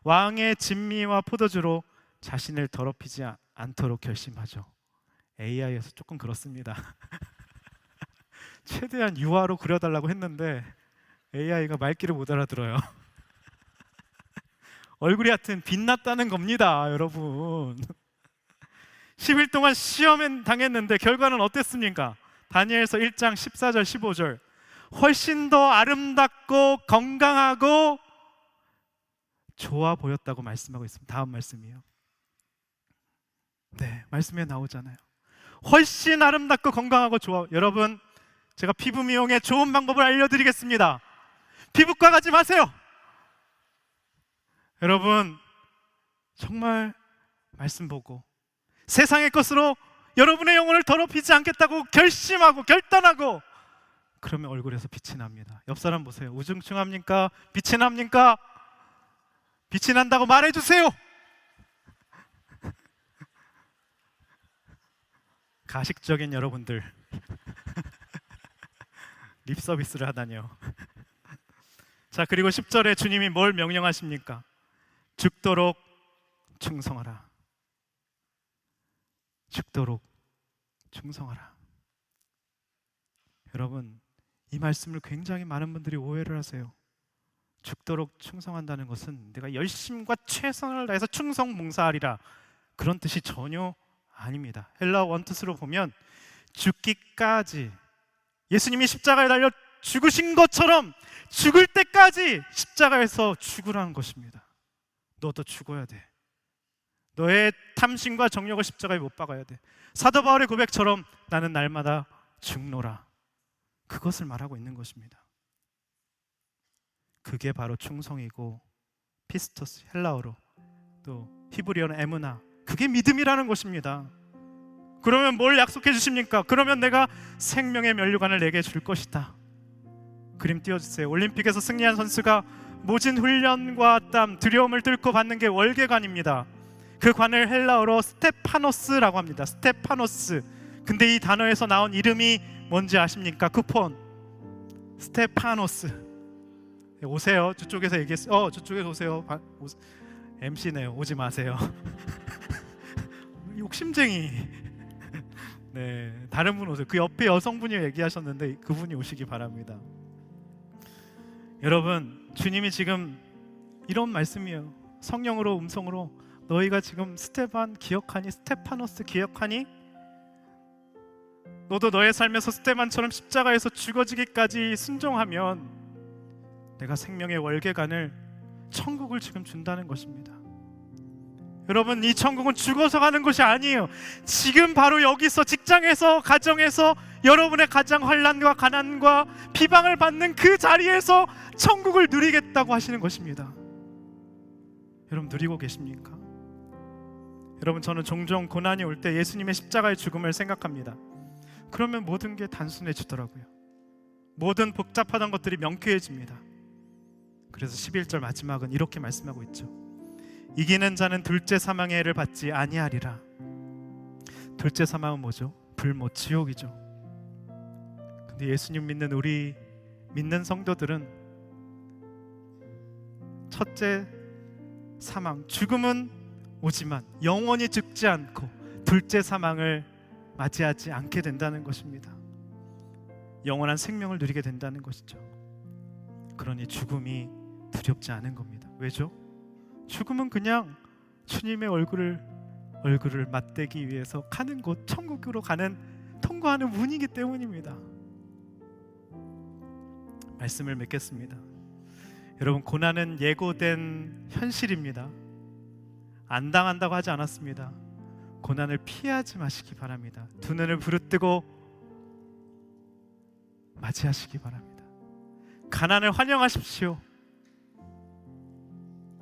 왕의 진미와 포도주로 자신을 더럽히지 않도록 결심하죠. AI에서 조금 그렇습니다. 최대한 유화로 그려달라고 했는데 AI가 말귀를 못 알아들어요. 얼굴이 하여튼 빛났다는 겁니다, 여러분. 10일 동안 시험에 당했는데 결과는 어땠습니까? 다니엘서 1장 14절 15절. 훨씬 더 아름답고 건강하고 좋아 보였다고 말씀하고 있습니다. 다음 말씀이요. 네, 말씀에 나오잖아요. 훨씬 아름답고 건강하고 좋아. 여러분, 제가 피부 미용의 좋은 방법을 알려드리겠습니다. 피부과 가지 마세요. 여러분, 정말 말씀 보고 세상의 것으로 여러분의 영혼을 더럽히지 않겠다고 결심하고 결단하고, 그러면 얼굴에서 빛이 납니다. 옆 사람 보세요. 우중충합니까? 빛이 납니까? 빛이 난다고 말해주세요. 가식적인 여러분들. 립 서비스를 하다니요. 자, 그리고 10절에 주님이 뭘 명령하십니까? 죽도록 충성하라. 죽도록 충성하라. 여러분, 이 말씀을 굉장히 많은 분들이 오해를 하세요. 죽도록 충성한다는 것은 내가 열심과 최선을 다해서 충성 봉사하리라, 그런 뜻이 전혀 아닙니다. 헬라어 원뜻으로 보면 죽기까지, 예수님이 십자가에 달려 죽으신 것처럼 죽을 때까지 십자가에서 죽으라는 것입니다. 너도 죽어야 돼. 너의 탐심과 정욕을 십자가에 못 박아야 돼. 사도 바울의 고백처럼 나는 날마다 죽노라, 그것을 말하고 있는 것입니다. 그게 바로 충성이고, 피스토스 헬라어로, 또 히브리어는 에무나, 그게 믿음이라는 것입니다. 그러면 뭘 약속해 주십니까? 그러면 내가 생명의 면류관을 내게 줄 것이다. 그림 띄워주세요. 올림픽에서 승리한 선수가 모진 훈련과 땀, 두려움을 뚫고 받는 게 월계관입니다. 그 관을 헬라어로 스테파노스라고 합니다. 스테파노스. 근데 이 단어에서 나온 이름이 뭔지 아십니까? 쿠폰. 스테파노스. 오세요. 저쪽에서 얘기했어요. 저쪽에서 오세요. MC네요. 오지 마세요. 욕심쟁이. 네, 다른 분 오세요. 그 옆에 여성분이 얘기하셨는데 그분이 오시기 바랍니다. 여러분, 주님이 지금 이런 말씀이에요. 성령으로, 음성으로, 너희가 지금 스테반 기억하니? 스테파노스 기억하니? 너도 너의 삶에서 스테반처럼 십자가에서 죽어지기까지 순종하면 내가 생명의 월계관을, 천국을 지금 준다는 것입니다. 여러분, 이 천국은 죽어서 가는 것이 아니에요. 지금 바로 여기서, 직장에서, 가정에서, 여러분의 가장 환난과 가난과 비방을 받는 그 자리에서 천국을 누리겠다고 하시는 것입니다. 여러분, 누리고 계십니까? 여러분, 저는 종종 고난이 올 때 예수님의 십자가의 죽음을 생각합니다. 그러면 모든 게 단순해지더라고요. 모든 복잡하던 것들이 명쾌해집니다. 그래서 11절 마지막은 이렇게 말씀하고 있죠. 이기는 자는 둘째 사망의 해를 받지 아니하리라. 둘째 사망은 뭐죠? 불못, 지옥이죠. 근데 예수님 믿는 우리 믿는 성도들은 첫째 사망, 죽음은 오지만 영원히 죽지 않고 둘째 사망을 맞이하지 않게 된다는 것입니다. 영원한 생명을 누리게 된다는 것이죠. 그러니 죽음이 두렵지 않은 겁니다. 왜죠? 죽음은 그냥 주님의 얼굴을 맞대기 위해서 가는 곳, 천국으로 가는 통과하는 문이기 때문입니다. 말씀을 맺겠습니다. 여러분, 고난은 예고된 현실입니다. 안 당한다고 하지 않았습니다. 고난을 피하지 마시기 바랍니다. 두 눈을 부릅뜨고 맞이하시기 바랍니다. 가난을 환영하십시오.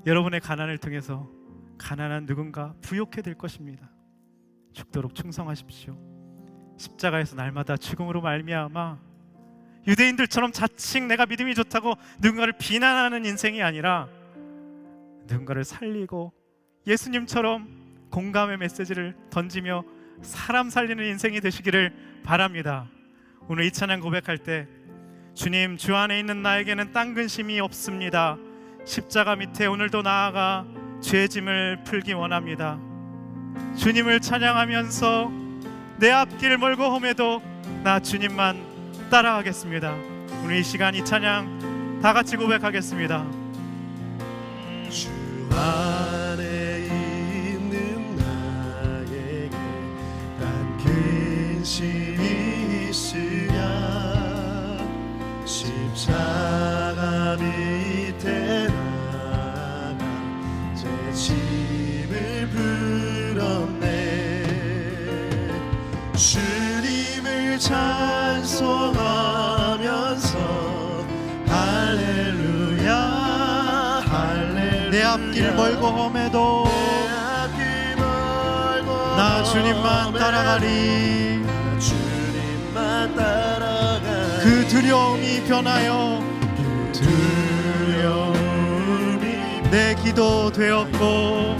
여러분의 가난을 통해서 가난한 누군가 부욕해 될 것입니다. 죽도록 충성하십시오. 십자가에서 날마다 죽음으로 말미암아 유대인들처럼 자칭 내가 믿음이 좋다고 누군가를 비난하는 인생이 아니라 누군가를 살리고 예수님처럼 공감의 메시지를 던지며 사람 살리는 인생이 되시기를 바랍니다. 오늘 이 찬양 고백할 때 주님, 주 안에 있는 나에게는 딴 근심이 없습니다. 십자가 밑에 오늘도 나아가 죄 짐을 풀기 원합니다. 주님을 찬양하면서 내 앞길 멀고 험해도 나 주님만 따라가겠습니다. 오늘 이 시간 이 찬양 다 같이 고백하겠습니다. 주 안에 있는 나에게 난 근심이 있으랴 십자가 밑에 나가 제 짐을 풀었네. 주님을 찬송하면서 할렐루야 할렐루야 내 앞길 멀고 험해도 나 주님만 따라가리. 그 두려움이 변하여 내 기도 되었고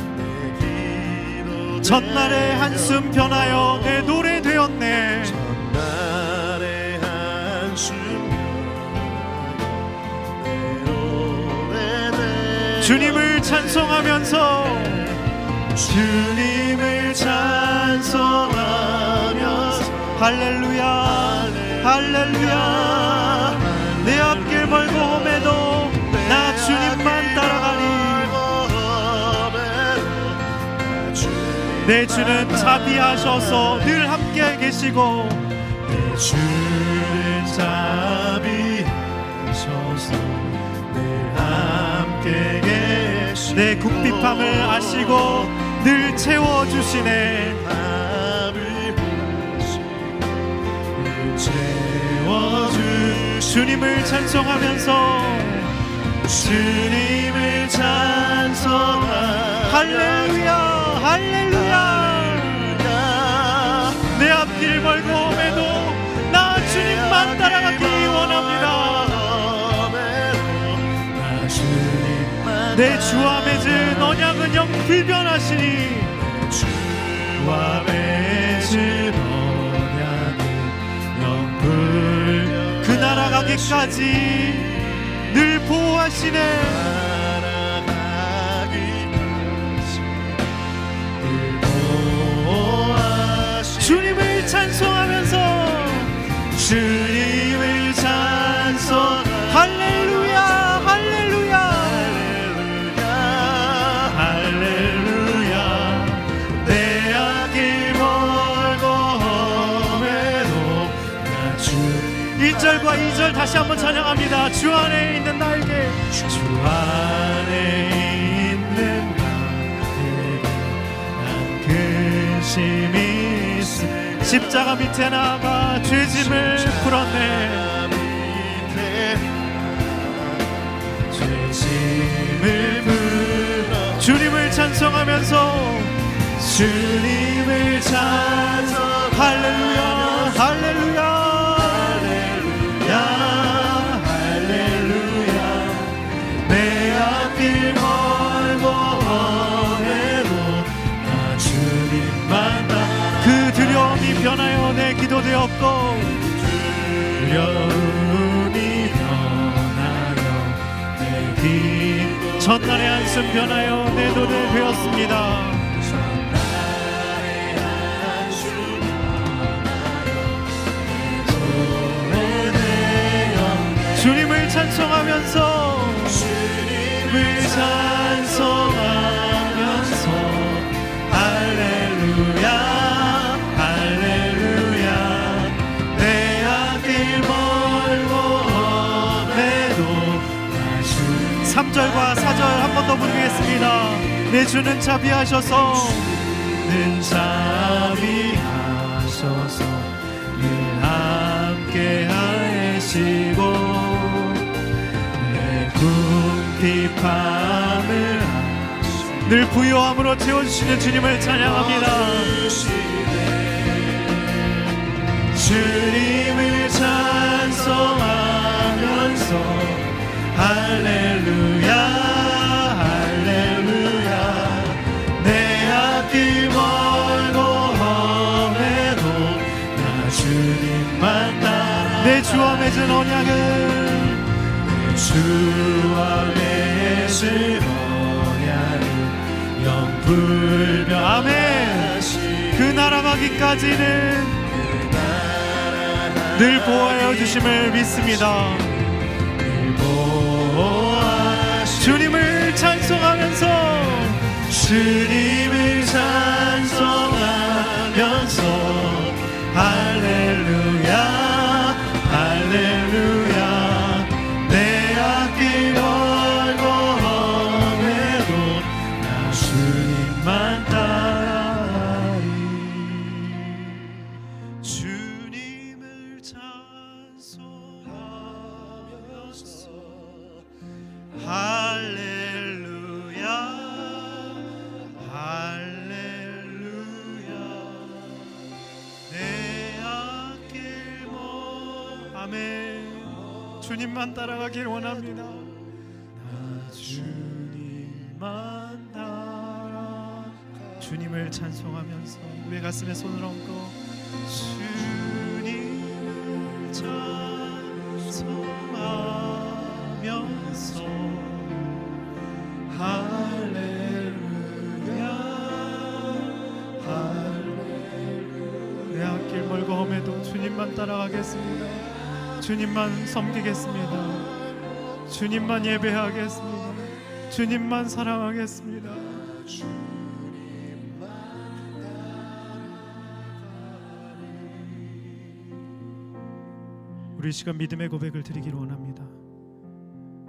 전날의 한숨 변하여 내 노래 되었네. 전날의 한숨 내 노래 되었네. 주님을 찬송하면서 주님을 찬송하면서 할렐루야 할렐루야 내 앞길 멀고 험해도 나 주님만 따라가리. 내 주는 자비하셔서 늘 함께 계시고 내 주는 자비하셔서 늘 함께 계시고 내 궁핍함을 아시고 늘 채워주시네. 주님을 찬송하면서 주님을 찬송하면서 할렐루야 할렐루야 내 앞길 멀고 험해도 나 주님만 따라가기 원합니다. 내 주와 맺은 언약은 영 불변하시니 주와 맺은 언약은 영 불변하시니 그 나라 가기까지 늘 보호하시네. 주님을 찬송하면서 주님을 찬송 할렐루야 할렐루야 할렐루야 내 앞길 멀고 험해도 나 주님. 1절과 2절 다시 한번 찬양합니다. 주 안에 있는 나에게 주 안에 있는 나에게 난 근심이 십자가 밑에 나가 죄짐을 풀었네. 죄짐을 풀어 주님을 찬송하면서 주님을 찬송 할렐루야 할렐루야 할렐루야 할렐루야 내 앞길 멀고 험해도 나 주님만 그 두려움이 변하여 내 기도 되었고 두려움이 변하여 내 기도 전날의 한숨 변하여 내 노래 되었습니다. 전날의 한숨 변하여 내 노래 되었네. 주님을 찬송하면서 주님을 찬송하면서 3절과 4절 한 번 더 부르겠습니다. 내 주는 자비하셔서 는 자비하셔서 늘 함께 하시고 내 궁핍함을 늘 부요함으로 채워주시는 주님을 찬양합니다. 주님을 찬송하면서 할렐루야 할렐루야 내 앞길 멀고 험해도 나 주님만 따라 내 주와 맺은 언약은 내 주와 맺은 언약은 영불변 아멘. 그 나라 가기까지는 늘 보호하여 주심을 믿습니다. 주님을 찬송하면서 주님을 찬송하면서 할렐루야 할렐루야 내 앞길 멀고 험해도 나 주님만 따라가리 주님을 찬송하면서 할렐루야 할렐루야 내 앞길 아멘. 주님만 따라가길 원합니다. 나 주님만 따라 주님을 찬송하면서 우리 가슴에 손을 얹고 주님을 찬송하면서 할렐루야 할렐루야 내 앞길 멀고 험해도 주님만 따라가겠습니다. 주님만 섬기겠습니다. 주님만 예배하겠습니다. 주님만 사랑하겠습니다. 우리 시간 믿음의 고백을 드리기를 원합니다.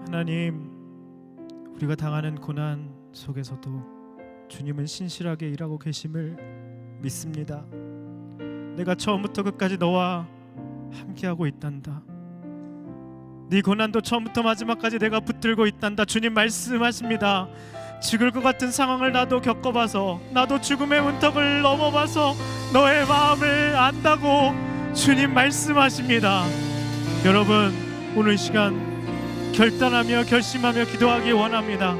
하나님, 우리가 당하는 고난 속에서도 주님은 신실하게 일하고 계심을 믿습니다. 내가 처음부터 끝까지 너와 함께하고 있단다. 네 고난도 처음부터 마지막까지 내가 붙들고 있단다. 주님 말씀하십니다. 죽을 것 같은 상황을 나도 겪어봐서, 나도 죽음의 문턱을 넘어봐서 너의 마음을 안다고 주님 말씀하십니다. 여러분, 오늘 시간 결단하며 결심하며 기도하기 원합니다.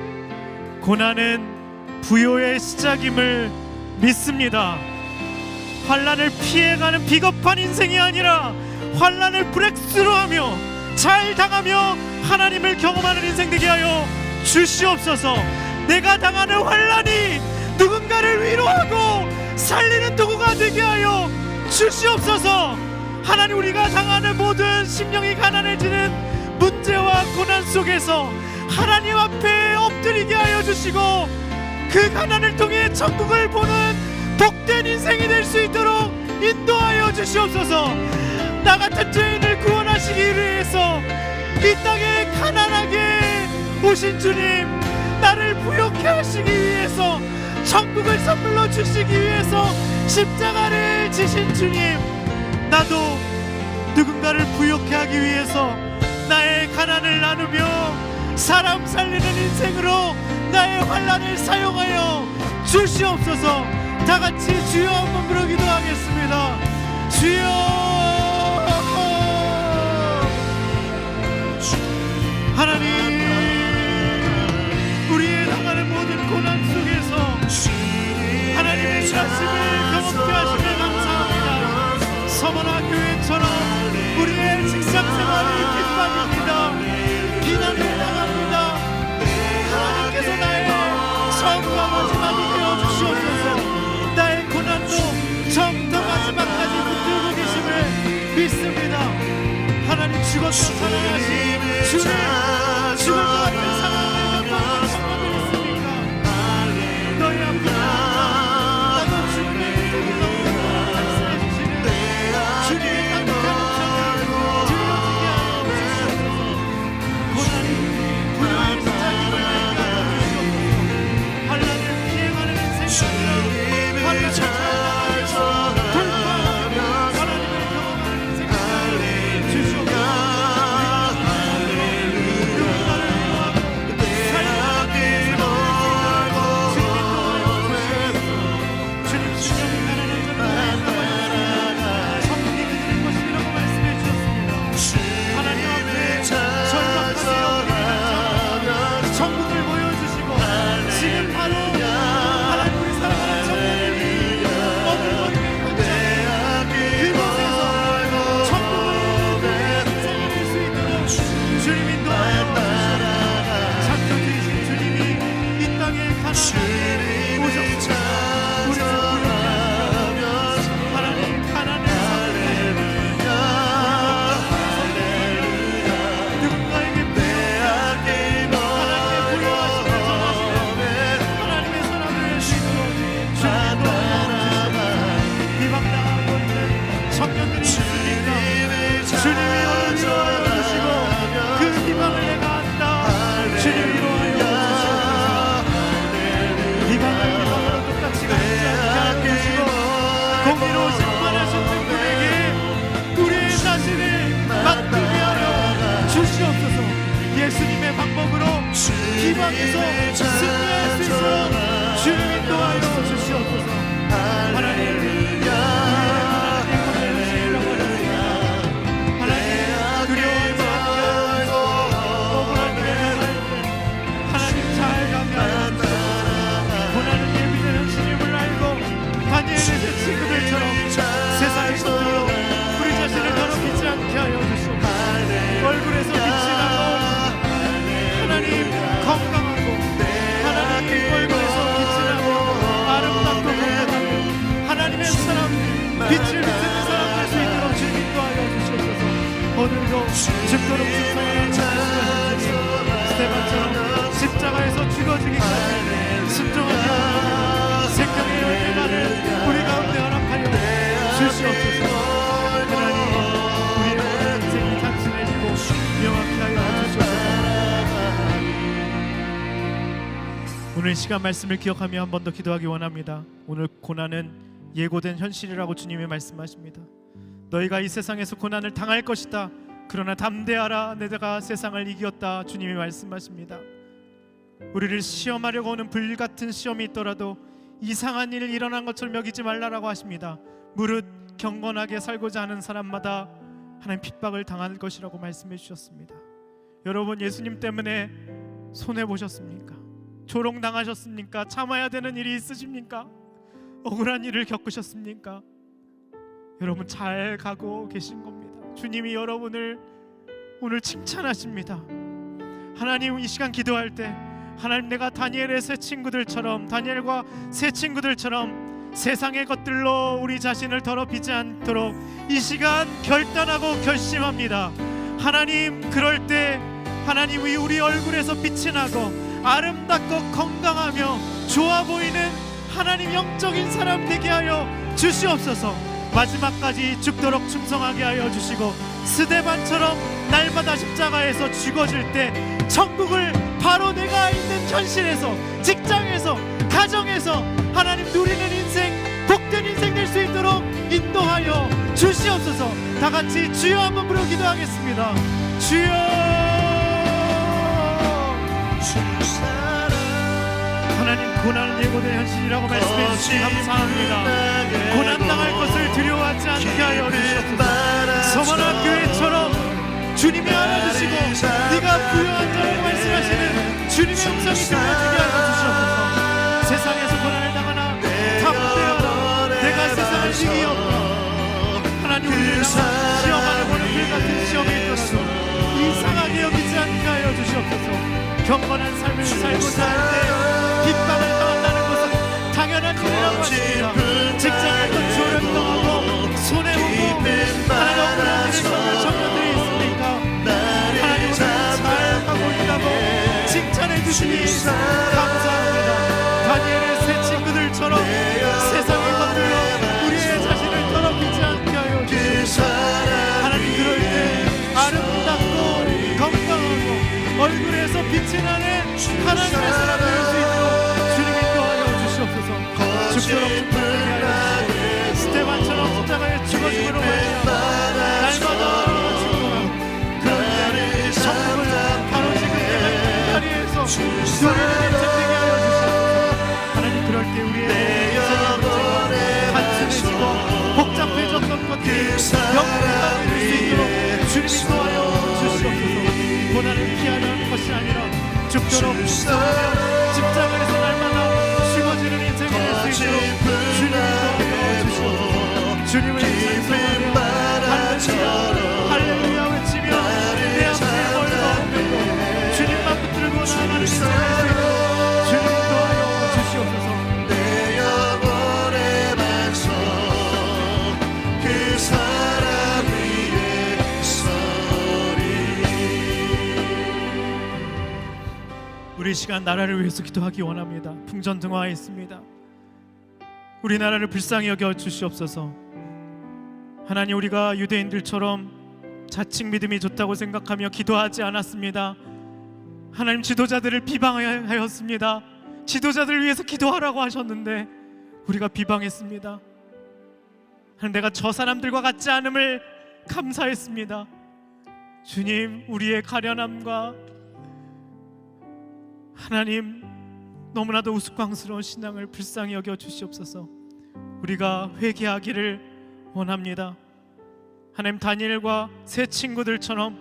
고난은 부요의 시작임을 믿습니다. 환난을 피해가는 비겁한 인생이 아니라 환난을 브렉스루하며 잘 당하며 하나님을 경험하는 인생 되게 하여 주시옵소서. 내가 당하는 환난이 누군가를 위로하고 살리는 도구가 되게 하여 주시옵소서. 하나님, 우리가 당하는 모든 심령이 가난해지는 문제와 고난 속에서 하나님 앞에 엎드리게 하여 주시고 그 가난을 통해 천국을 보는 복된 인생이 될 수 있도록 인도하여 주시옵소서. 나 같은 죄인을 구원하시기 위해서 이 땅에 가난하게 오신 주님, 나를 부욕해 하시기 위해서, 천국을 선물로 주시기 위해서 십자가를 지신 주님, 나도 누군가를 부욕해 하기 위해서 나의 가난을 나누며 사람 살리는 인생으로 나의 환난을 사용하여 주시옵소서. 다같이 주여 한번 부르 기도하겠습니다. 주여. 하나님, 우리의 당하는 모든 고난 속에서 하나님의 가슴을 경험케 하시며 감사합니다. 서머나 교회처럼 우리의 직장생활이 빗박입니다. 비난을 당합니다. 하나님께서 나의 처음과 마지막이 되어주시옵소서. 나의 고난도 처음부터 마지막까지 붙들고 계심을 믿습니다. 하나님, 죽어서 살아나신 주님, 죽을 것 같은 상황을 몇 번을 참아드렸습니까? 너희 앞에 나도 죽음의 환란을 잘 당하며 돌파하며 하나님을 경험하는 인생을 주시옵소서. 예수님의 방법으로 기방에서 승리할 수 있도록 주님 인도하여 주시옵소서. 하나님, 하나님 두려워하지 않게 억울한 일에 하나님 잘 가게 하여 주시옵소서. 고난은 예비된 현실임을 알고 다니엘의 그 친구들처럼 세상의 것들로 우리 자신을 더럽히지 않게 하여 주시옵소서. 얼굴에서 빛이 나고 하나님 건강하고 하나님 얼굴에서 빛이 나고 아름답고 건강하고 하나님의 사람 빛을 비추는 사람 될 수 있도록 주님 인도하여 주시옵소서. 오늘도 죽도록 충성하는 스데반처럼 십자가에서 죽어지기까지 순종하며 생명의 열매만을 우리 가운데 허락하여 주시옵소서. 하나님 우리의 모든 인생이 단순해지고 명확히 하여 주시옵소서. 오늘 시간 말씀을 기억하며 한 번 더 기도하기 원합니다. 오늘 고난은 예고된 현실이라고 주님이 말씀하십니다. 너희가 이 세상에서 고난을 당할 것이다. 그러나 담대하라. 내가 세상을 이겼다. 주님이 말씀하십니다. 우리를 시험하려고 오는 불같은 시험이 있더라도 이상한 일이 일어난 것처럼 여기지 말라라고 하십니다. 무릇 경건하게 살고자 하는 사람마다 하나님 핍박을 당할 것이라고 말씀해 주셨습니다. 여러분 예수님 때문에 손해보셨습니까? 조롱당하셨습니까? 참아야 되는 일이 있으십니까? 억울한 일을 겪으셨습니까? 여러분 잘 가고 계신 겁니다. 주님이 여러분을 오늘 칭찬하십니다. 하나님 이 시간 기도할 때 하나님 내가 다니엘의 세 친구들처럼 다니엘과 세 친구들처럼 세상의 것들로 우리 자신을 더럽히지 않도록 이 시간 결단하고 결심합니다. 하나님 그럴 때 하나님이 우리 얼굴에서 빛이 나고 아름답고 건강하며 좋아 보이는 하나님 영적인 사람 되게 하여 주시옵소서. 마지막까지 죽도록 충성하게 하여 주시고 스데반처럼 날마다 십자가에서 죽어질 때 천국을 바로 내가 있는 현실에서 직장에서 가정에서 하나님 누리는 인생 복된 인생 될 수 있도록 인도하여 주시옵소서. 다 같이 주여 한번 부르고 기도하겠습니다. 주여. 하나님 고난은 예고된 현실이라고 말씀해 주시니 감사합니다. 고난당할 것을 두려워하지 않게 하여 주시옵소서. 서머나 교회처럼 주님이 알아주시고 네가 부유한 자라고 말씀하시는 주님의 음성이 들려지게 하여 주시옵소서. 세상에서 고난을 당하나 담대하라. 내가 세상을 이기었다. 하나님 우리를 시험하는 오는 불같은 시험이 있더라도 이상하게 여기지 않게 하여 주시옵소서. 경건한 삶을 살고자 할 때 핍박을 당한다는 것은 당연한 일이라고 하십니다. 직장에서 조력당하고 손해보고 하나님 억울한 일을 겪는 청년들이 있습니까? 하나님 잘 가고 있다고 칭찬해 주시니 감사합니다. 다니엘의 세 친구들처럼 세상의 것들로 우리의 자신을 더럽히지 않게 하여 주시옵소서. 하나님 그럴 때 아름답고 건강하고 얼굴에서 빛이 나는 하나님의 사람 될 수 있도록 주님 인도하여 주시옵소서. 죽도록 교회를 되게 하여 주시옵소서. 하나님 그럴 때 우리의 인생의 문제가 단순해지고 복잡해졌던 것들이 영원히 될 수 있도록 주님이 도와여 주시옵소서. 고난을 피하는 것이 아니라 죽도록 충성하며 직장을 해서 날마다 쉬워지는 인생이 될 수 있도록 주님이 도와여 주시옵소서. 주님을 찬송하며 할렐루야 외치며 내 앞에 멀고 없는 주님만 붙들고 나아가는 인생이 될 수 있도록 주님이 도와여 주시옵소서. 내 영혼의 반석 그 사랑 위에 서리. 우리 시간 나라를 위해서 기도하기 원합니다. 풍전등화에 있습니다. 우리 나라를 불쌍히 여겨 주시옵소서. 하나님, 우리가 유대인들처럼 자칭 믿음이 좋다고 생각하며 기도하지 않았습니다. 하나님, 지도자들을 비방하였습니다. 지도자들을 위해서 기도하라고 하셨는데 우리가 비방했습니다. 하나님, 내가 저 사람들과 같지 않음을 감사했습니다. 주님, 우리의 가련함과 하나님 너무나도 우스꽝스러운 신앙을 불쌍히 여겨 주시옵소서. 우리가 회개하기를 원합니다. 하나님, 다니엘과 세 친구들처럼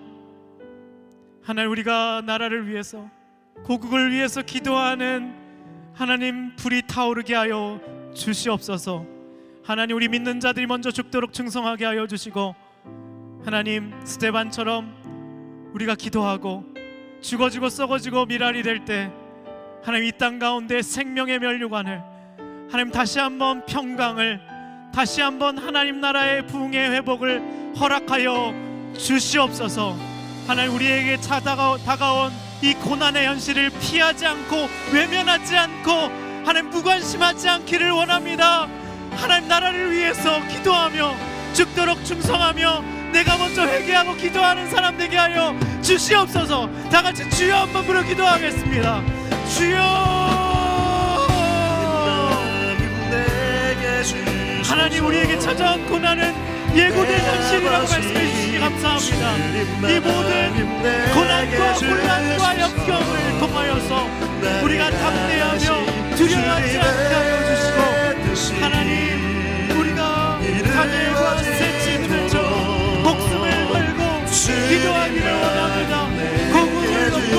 하나님, 우리가 나라를 위해서 고국을 위해서 기도하는 하나님 불이 타오르게 하여 주시옵소서. 하나님, 우리 믿는 자들이 먼저 죽도록 충성하게 하여 주시고 하나님, 스데반처럼 우리가 기도하고 죽어지고 썩어지고 미랄이 될 때 하나님, 이 땅 가운데 생명의 면류관을 하나님 다시 한번 평강을 다시 한번 하나님 나라의 부흥의 회복을 허락하여 주시옵소서. 하나님, 우리에게 다가온 이 고난의 현실을 피하지 않고 외면하지 않고 하나님 무관심하지 않기를 원합니다. 하나님, 나라를 위해서 기도하며 죽도록 충성하며 내가 먼저 회개하고 기도하는 사람 되게 하여 주시옵소서. 다 같이 주여 한번 부르 기도하겠습니다. 주여. 하나님, 우리에게 찾아온 고난은 예고된 현실이라고 말씀해 주시니 감사합니다. 이 모든 고난과 혼란과 역경을 통하여서 우리가 담대하며 두려워하지 않게 하여 주시고 하나님, 우리가 다니엘과 세 친구들처럼 목숨을 걸고 기도하기를 원합니다. 고국을 놓고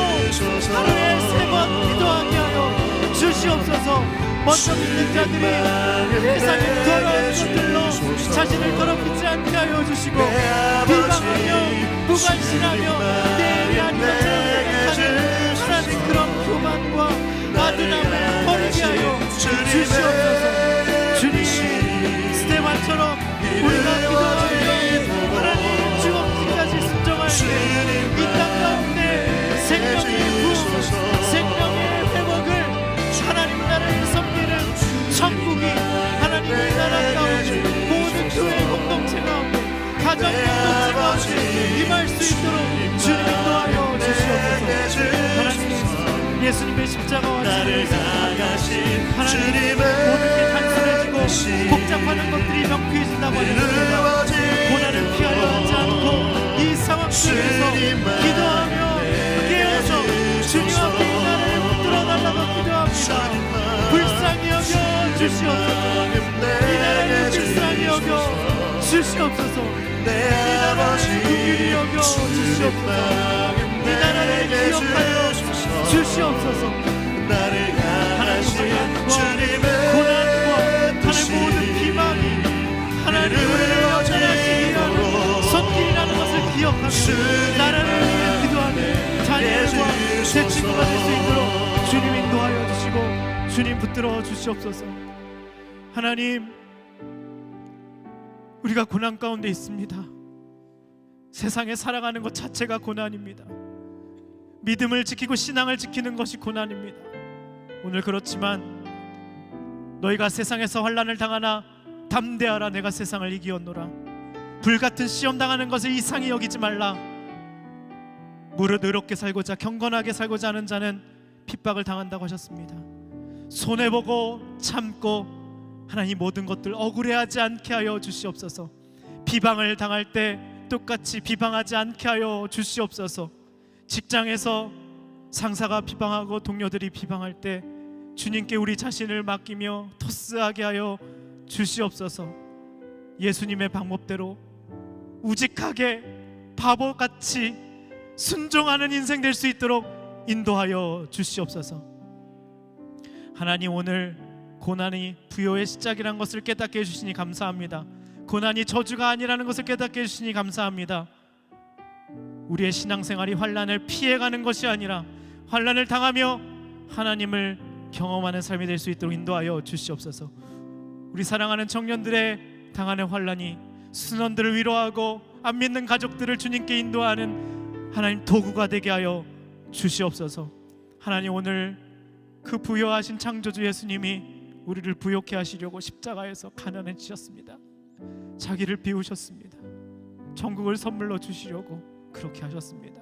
하루에 3번 기도하게 하여 주시옵소서. 먼저 믿는 자들이 세상의 더러운 것들로 자신을 더럽히지 않게 하여 주시고 비방하며 무관심하며 내일이 아닌 것처럼 생각하는 하나님 그런 교만과 아둔함을 버리게 하여 주시옵소서. 주님, 스데반처럼 우리가 기도하며 하나님 죽음까지 순종할 때 이 땅 가운데 생명의 부흥, 생명의 회복을 하나님 나라를 섬기는 천국이 하나님의 나라 가운데 모든 교회 공동체 가운데 가정 공동체 가운데 임할 수 있도록 주님이 도와여 주시옵소서. 하나님, 예수님의 십자가와 지혜에서 하나님 모든 게 단순해지고 복잡하는 것들이 명쾌해진다고 하셨습니다. 고난을 피하려 하지 않고 이 상황 속에서 기도하며 깨어서 주님 앞에 이 나라를 붙들어달라고 기도합니다. 불쌍히 여겨 주시옵소서. 이 나라를 불쌍히 여겨 주시옵소서. 이 나라를 긍휼히 여겨 주시옵소서. 이 나라를 기억하여 주시옵소서. 하나님과 고난과 하나님 모든 비방이 하나님을 연단하시기 위한 손길이라는 것을 기억하며 나라를 위해 기도하는 자녀들과 새 친구가 될 수 있도록 주님 인도하여 주시고 주님 붙들어 주시옵소서. 하나님, 우리가 고난 가운데 있습니다. 세상에 살아가는 것 자체가 고난입니다. 믿음을 지키고 신앙을 지키는 것이 고난입니다. 오늘 그렇지만 너희가 세상에서 환난을 당하나 담대하라, 내가 세상을 이기었노라. 불같은 시험 당하는 것을 이상히 여기지 말라. 무릇 의롭게 살고자 경건하게 살고자 하는 자는 핍박을 당한다고 하셨습니다. 손해보고 참고 하나님 모든 것들 억울해하지 않게 하여 주시옵소서. 비방을 당할 때 똑같이 비방하지 않게 하여 주시옵소서. 직장에서 상사가 비방하고 동료들이 비방할 때 주님께 우리 자신을 맡기며 토스하게 하여 주시옵소서. 예수님의 방법대로 우직하게 바보같이 순종하는 인생 될 수 있도록 인도하여 주시옵소서. 하나님, 오늘 고난이 부요의 시작이라는 것을 깨닫게 해주시니 감사합니다. 고난이 저주가 아니라는 것을 깨닫게 해주시니 감사합니다. 우리의 신앙생활이 환난을 피해가는 것이 아니라 환난을 당하며 하나님을 경험하는 삶이 될 수 있도록 인도하여 주시옵소서. 우리 사랑하는 청년들의 당하는 환난이 순원들을 위로하고 안 믿는 가족들을 주님께 인도하는 하나님 도구가 되게 하여 주시옵소서. 하나님, 오늘 그 부요하신 창조주 예수님이 우리를 부요케 하시려고 십자가에서 가난해지셨습니다. 자기를 비우셨습니다. 천국을 선물로 주시려고 그렇게 하셨습니다.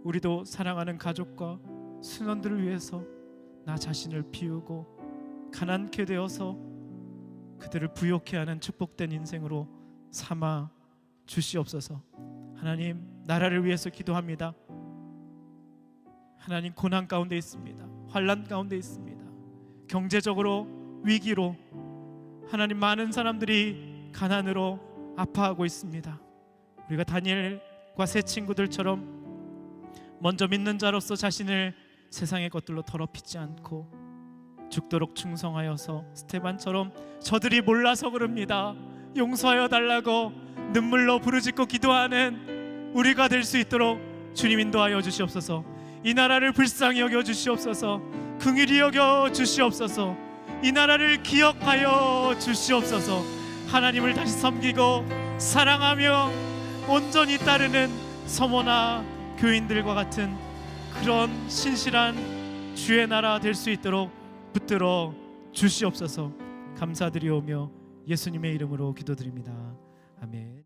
우리도 사랑하는 가족과 순원들을 위해서 나 자신을 비우고 가난케 되어서 그들을 부요케 하는 축복된 인생으로 삼아 주시옵소서. 하나님, 나라를 위해서 기도합니다. 하나님, 고난 가운데 있습니다. 환난 가운데 있습니다. 경제적으로 위기로 하나님, 많은 사람들이 가난으로 아파하고 있습니다. 우리가 다니엘과 세 친구들처럼 먼저 믿는 자로서 자신을 세상의 것들로 더럽히지 않고 죽도록 충성하여서 스테반처럼 저들이 몰라서 그럽니다, 용서하여 달라고 눈물로 부르짖고 기도하는 우리가 될 수 있도록 주님 인도하여 주시옵소서. 이 나라를 불쌍히 여겨 주시옵소서. 긍휼히 여겨 주시옵소서. 이 나라를 기억하여 주시옵소서. 하나님을 다시 섬기고 사랑하며 온전히 따르는 서머나 교인들과 같은 그런 신실한 주의 나라 될 수 있도록 붙들어 주시옵소서. 감사드리오며 예수님의 이름으로 기도드립니다. 아멘.